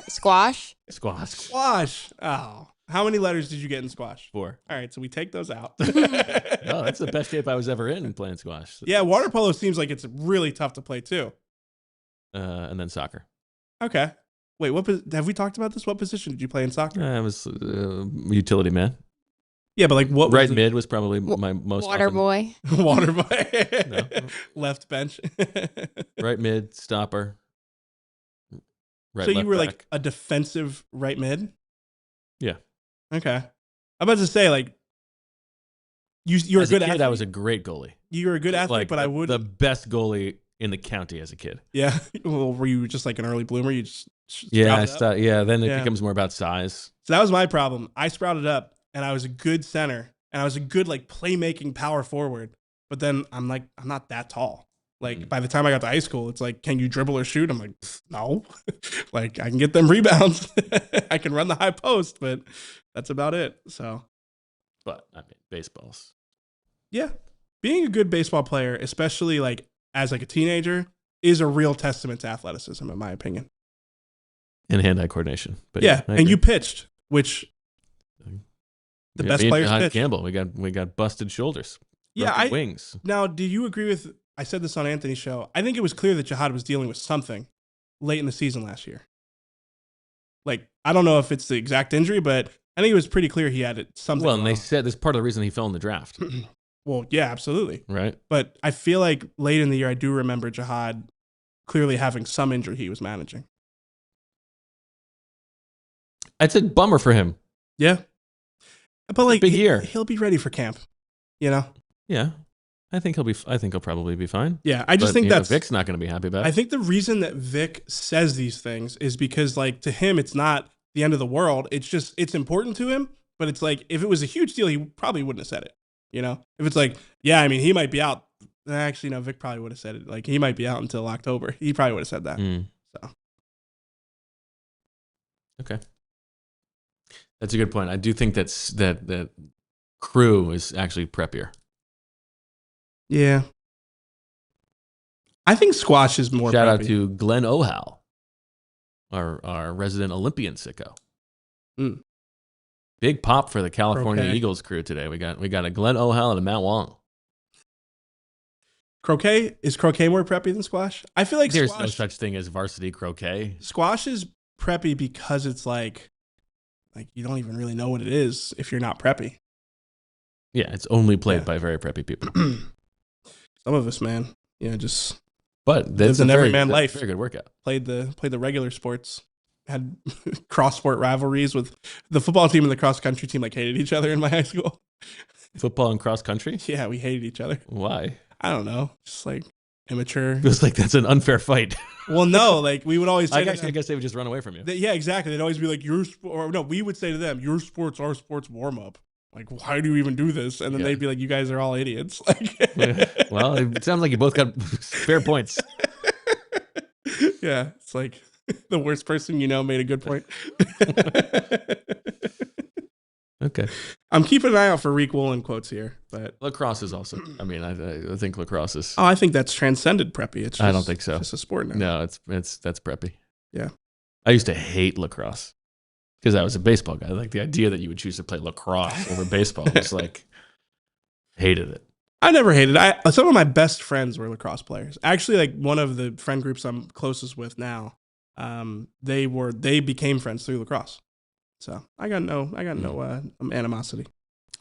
Speaker 3: Squash.
Speaker 2: Squash. Oh. How many letters did you get in squash?
Speaker 1: 4.
Speaker 2: All right, so we take those out.
Speaker 1: Oh, that's the best shape I was ever in playing squash.
Speaker 2: Yeah, water polo seems like it's really tough to play, too.
Speaker 1: and then soccer.
Speaker 2: Okay. Wait, have we talked about this? What position did you play in soccer?
Speaker 1: I was utility man.
Speaker 2: Yeah, but like what?
Speaker 1: Right mid was probably my most
Speaker 3: Water
Speaker 1: often.
Speaker 3: boy.
Speaker 2: Water boy.
Speaker 1: No.
Speaker 2: Left bench.
Speaker 1: Right mid, stopper. Right,
Speaker 2: so you
Speaker 1: left
Speaker 2: were
Speaker 1: back.
Speaker 2: like a defensive right mid?
Speaker 1: Yeah.
Speaker 2: Okay. I'm about to say, like, you're
Speaker 1: As
Speaker 2: a good
Speaker 1: kid,
Speaker 2: athlete.
Speaker 1: I was a great goalie.
Speaker 2: You were a good athlete,
Speaker 1: Like
Speaker 2: but I would
Speaker 1: the best goalie in the county as a kid.
Speaker 2: Yeah. Well, were you just like an early bloomer? You just
Speaker 1: Yeah,
Speaker 2: sprouted up?
Speaker 1: then it
Speaker 2: Yeah.
Speaker 1: becomes more about size.
Speaker 2: So that was my problem. I sprouted up, and I was a good center, and I was a good like playmaking power forward. But then I'm not that tall. Like by the time I got to high school, it's like, can you dribble or shoot? I'm like, no. Like I can get them rebounds. I can run the high post, but that's about it. So,
Speaker 1: But I mean, baseballs.
Speaker 2: yeah, being a good baseball player, especially like as like a teenager, is a real testament to athleticism, in my opinion.
Speaker 1: And hand-eye coordination. But
Speaker 2: Yeah,
Speaker 1: I
Speaker 2: and
Speaker 1: agree.
Speaker 2: you pitched, which the best
Speaker 1: me and
Speaker 2: players
Speaker 1: Jihaad
Speaker 2: pitch.
Speaker 1: Campbell, we got busted shoulders.
Speaker 2: Yeah,
Speaker 1: broken wings.
Speaker 2: Now, do you agree with? I said this on Anthony's show. I think it was clear that Jihaad was dealing with something late in the season last year. Like, I don't know if it's the exact injury, but I think it was pretty clear he had something.
Speaker 1: Well, and they
Speaker 2: wrong.
Speaker 1: said that's part of the reason he fell in the draft,
Speaker 2: Well, yeah, absolutely.
Speaker 1: right?
Speaker 2: But I feel like late in the year, I do remember Jihaad clearly having some injury he was managing.
Speaker 1: It's a bummer for him.
Speaker 2: Yeah, but like
Speaker 1: big year.
Speaker 2: he'll be ready for camp. You know.
Speaker 1: Yeah, I think he'll probably be fine.
Speaker 2: Yeah, I just think
Speaker 1: that's
Speaker 2: that's
Speaker 1: Vic's not going to be happy about it.
Speaker 2: I think the reason that Vic says these things is because, like, to him, it's not the end of the world. It's just, it's important to him. But it's like, if it was a huge deal, he probably wouldn't have said it. You know, if it's like, yeah, I mean, he might be out. Actually, no, Vic probably would have said it. Like, he might be out until October. He probably would have said that. So,
Speaker 1: Okay, that's a good point. I do think that crew is actually preppier.
Speaker 2: yeah. I think squash is more
Speaker 1: Shout out
Speaker 2: preppy.
Speaker 1: to Glenn Ohal, our resident Olympian sicko.
Speaker 2: Mm.
Speaker 1: Big pop for the California
Speaker 2: Croquet.
Speaker 1: Eagles crew today. We got a Glenn Ohal and a Matt Wong.
Speaker 2: Croquet. Is croquet more preppy than squash? I feel like
Speaker 1: There's
Speaker 2: squash,
Speaker 1: no such thing as varsity croquet.
Speaker 2: squash is preppy because it's like you don't even really know what it is if you're not preppy.
Speaker 1: Yeah, it's only played
Speaker 2: Yeah.
Speaker 1: by very preppy people.
Speaker 2: Some of us, man, just
Speaker 1: But that's
Speaker 2: an
Speaker 1: a very,
Speaker 2: everyman
Speaker 1: that's
Speaker 2: life.
Speaker 1: a very good workout.
Speaker 2: played the regular sports, had cross sport rivalries with the football team and the cross country team. Like hated each other in my high school.
Speaker 1: Football and cross country?
Speaker 2: Yeah, we hated each other.
Speaker 1: Why?
Speaker 2: I don't know, just like immature.
Speaker 1: Feels like that's an unfair fight.
Speaker 2: Well, no, like we would always say,
Speaker 1: I guess they would just run away from you.
Speaker 2: yeah, exactly. They'd always be like, or no, we would say to them, your sports, our sports warm up. Like, why do you even do this? And then
Speaker 1: Yeah.
Speaker 2: they'd be like, you guys are all idiots. Like,
Speaker 1: Well, it sounds like you both got fair points.
Speaker 2: yeah, it's like the worst person you know made a good point.
Speaker 1: Okay.
Speaker 2: I'm keeping an eye out for Reek Woolen quotes here, but
Speaker 1: Lacrosse is also. I mean, I think lacrosse is.
Speaker 2: I think that's transcended preppy. It's just,
Speaker 1: I don't think so.
Speaker 2: It's just a sport now.
Speaker 1: No, that's preppy.
Speaker 2: Yeah.
Speaker 1: I used to hate lacrosse because I was a baseball guy. Like the idea that you would choose to play lacrosse over baseball was like hated it.
Speaker 2: I never hated it. Some of my best friends were lacrosse players. Actually, like one of the friend groups I'm closest with now, they became friends through lacrosse. So I got no animosity.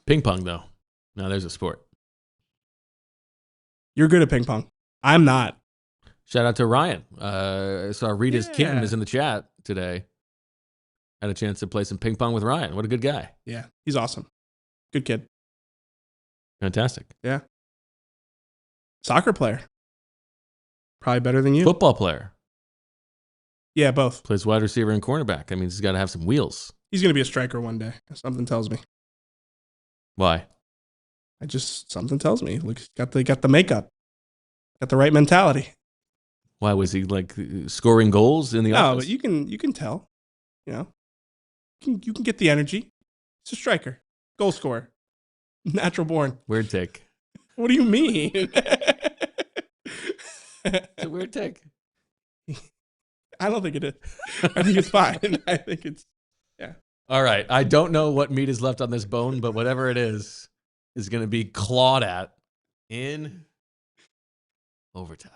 Speaker 1: Ping pong though. Now there's a sport.
Speaker 2: You're good at ping pong. I'm not.
Speaker 1: Shout out to Ryan. I saw Rita's
Speaker 2: Yeah.
Speaker 1: kitten is in the chat today. Had a chance to play some ping pong with Ryan. What a good guy.
Speaker 2: Yeah, he's awesome. Good kid.
Speaker 1: Fantastic.
Speaker 2: Yeah. Soccer player. Probably better than you.
Speaker 1: Football player.
Speaker 2: Yeah, both.
Speaker 1: Plays wide receiver and cornerback. That means he's got to have some wheels.
Speaker 2: He's gonna be a striker one day. Something tells me.
Speaker 1: Why?
Speaker 2: Something tells me. Look, got the makeup, got the right mentality.
Speaker 1: Why was he like scoring goals in the
Speaker 2: No,
Speaker 1: office?
Speaker 2: but you can tell. You know, you can get the energy. It's a striker, goal scorer, natural born.
Speaker 1: Weird take.
Speaker 2: What do you mean?
Speaker 1: It's a weird take.
Speaker 2: I don't think it is. I think it's fine. I think it's
Speaker 1: All right. I don't know what meat is left on this bone, but whatever it is going to be clawed at in overtime.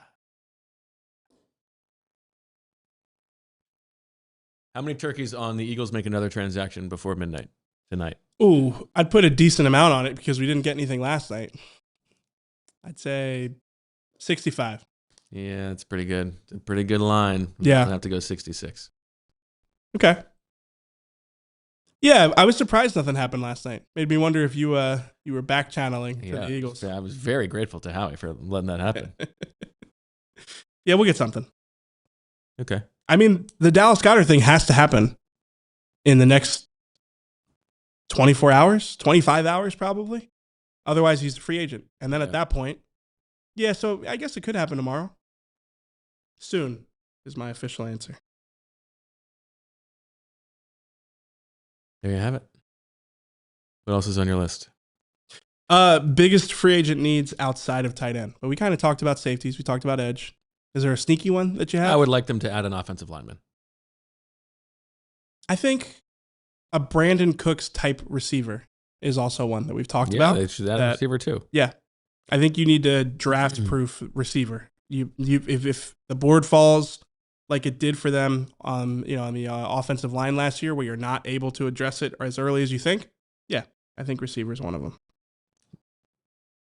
Speaker 1: How many turkeys on the Eagles make another transaction before midnight tonight?
Speaker 2: Ooh, I'd put a decent amount on it because we didn't get anything last night. I'd say 65.
Speaker 1: Yeah, it's pretty good. It's a pretty good line.
Speaker 2: Yeah.
Speaker 1: I'll have to go 66.
Speaker 2: Okay. Yeah, I was surprised nothing happened last night. Made me wonder if you were back channeling for the Eagles.
Speaker 1: I was very grateful to Howie for letting that happen.
Speaker 2: Yeah, we'll get something.
Speaker 1: Okay.
Speaker 2: I mean, the Dallas Goedert thing has to happen in the next 24 hours, 25 hours probably. Otherwise, he's a free agent. And then at that point, yeah, so I guess it could happen tomorrow. Soon is my official answer.
Speaker 1: There you have it. What else is on your list?
Speaker 2: Biggest free agent needs outside of tight end. But we kind of talked about safeties. We talked about edge. Is there a sneaky one that you have?
Speaker 1: I would like them to add an offensive lineman.
Speaker 2: I think a Brandon Cooks type receiver is also one that we've talked about.
Speaker 1: Yeah, they should add a receiver too.
Speaker 2: Yeah. I think you need a draft-proof receiver. If the board falls like it did for them on the offensive line last year, where you're not able to address it as early as you think, yeah, I think receiver is one of them.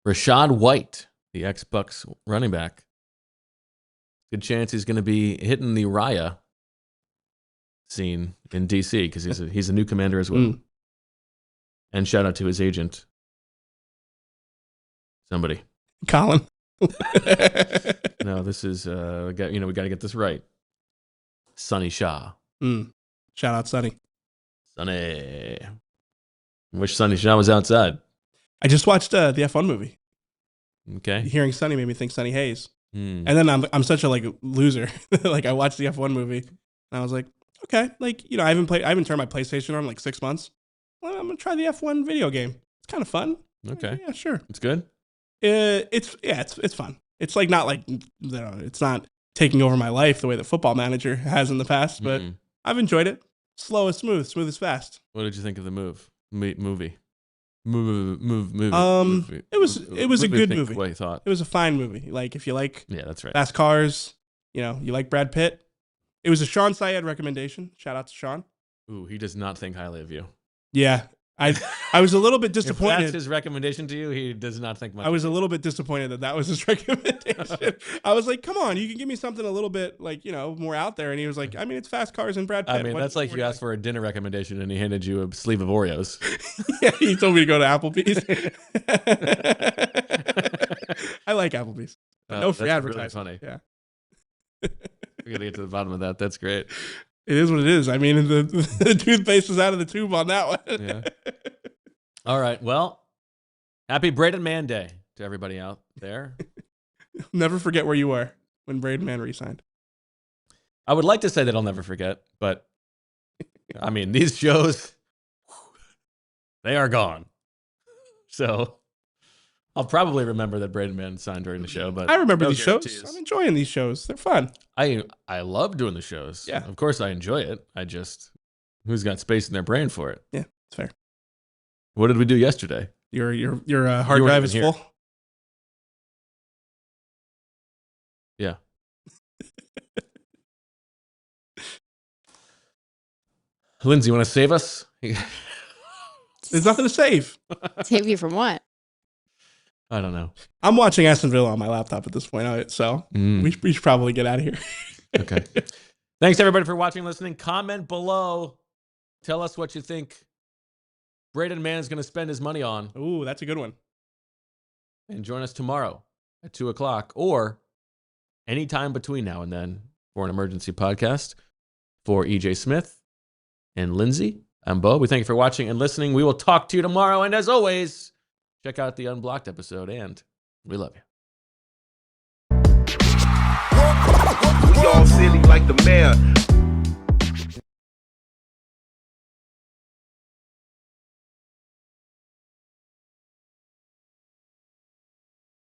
Speaker 1: Rachaad White, the ex-Bucks running back. Good chance he's going to be hitting the Raya scene in DC because he's a new commander as well. And shout out to his agent, somebody.
Speaker 2: Colin.
Speaker 1: No, this is we got to get this right. Sonny Shaw.
Speaker 2: Shout out Sonny.
Speaker 1: Sonny. I wish Sonny Shaw was outside.
Speaker 2: I just watched the F1 movie.
Speaker 1: Okay.
Speaker 2: Hearing Sonny made me think Sonny Hayes. And then I'm such a loser. Like I watched the F1 movie and I was like, okay, I haven't turned my PlayStation on in like 6 months. Well, I'm gonna try the F1 video game. It's kind of fun.
Speaker 1: Okay.
Speaker 2: Yeah, sure.
Speaker 1: It's good.
Speaker 2: It's fun. It's not it's not taking over my life the way the Football Manager has in the past, but I've enjoyed it. Slow is smooth, smooth is fast.
Speaker 1: What did you think of the movie?
Speaker 2: It was a good movie.
Speaker 1: What you thought?
Speaker 2: It was a fine movie. Like if you like
Speaker 1: that's right.
Speaker 2: fast cars, you like Brad Pitt. It was a Sean Syed recommendation. Shout out to Sean.
Speaker 1: Ooh, he does not think highly of you.
Speaker 2: Yeah. I was a little bit disappointed.
Speaker 1: If that's his recommendation to you, he does not think much.
Speaker 2: I was a little bit disappointed that was his recommendation. I was like, come on, you can give me something a little bit more out there. And he was like, I mean, it's fast cars and Brad Pitt.
Speaker 1: I mean, that's like you asked for a dinner recommendation and he handed you a sleeve of Oreos.
Speaker 2: Yeah, he told me to go to Applebee's. I like Applebee's. No free advertising.
Speaker 1: Really funny.
Speaker 2: Yeah.
Speaker 1: We're going to get to the bottom of that. That's great.
Speaker 2: It is what it is. I mean, the toothpaste was out of the tube on that one.
Speaker 1: Yeah. All right. Well, happy Braden Mann Day to everybody out there.
Speaker 2: Never forget where you were when Braden Mann re-signed.
Speaker 1: I would like to say that I'll never forget, but I mean, these shows, they are gone. So I'll probably remember that Braden Mann signed during the show, but
Speaker 2: I remember these shows. I'm enjoying these shows. They're fun.
Speaker 1: I love doing the shows.
Speaker 2: Yeah.
Speaker 1: Of course I enjoy it. Who's got space in their brain for it?
Speaker 2: Yeah, it's fair.
Speaker 1: What did we do yesterday?
Speaker 2: Your hard drive is full?
Speaker 1: Yeah. Lindsay, you want to save us?
Speaker 2: There's nothing to save.
Speaker 3: Save you from what?
Speaker 1: I don't know.
Speaker 2: I'm watching Aston Villa on my laptop at this point, so we should probably get out of here.
Speaker 1: Okay. Thanks, everybody, for watching and listening. Comment below. Tell us what you think Braden Mann is going to spend his money on.
Speaker 2: Ooh, that's a good one.
Speaker 1: And join us tomorrow at 2 o'clock or anytime between now and then for an emergency podcast. For EJ Smith and Lindsay, I'm Bo. We thank you for watching and listening. We will talk to you tomorrow. And as always, check out the Unblocked episode. And we love you.
Speaker 4: We all silly like the mayor.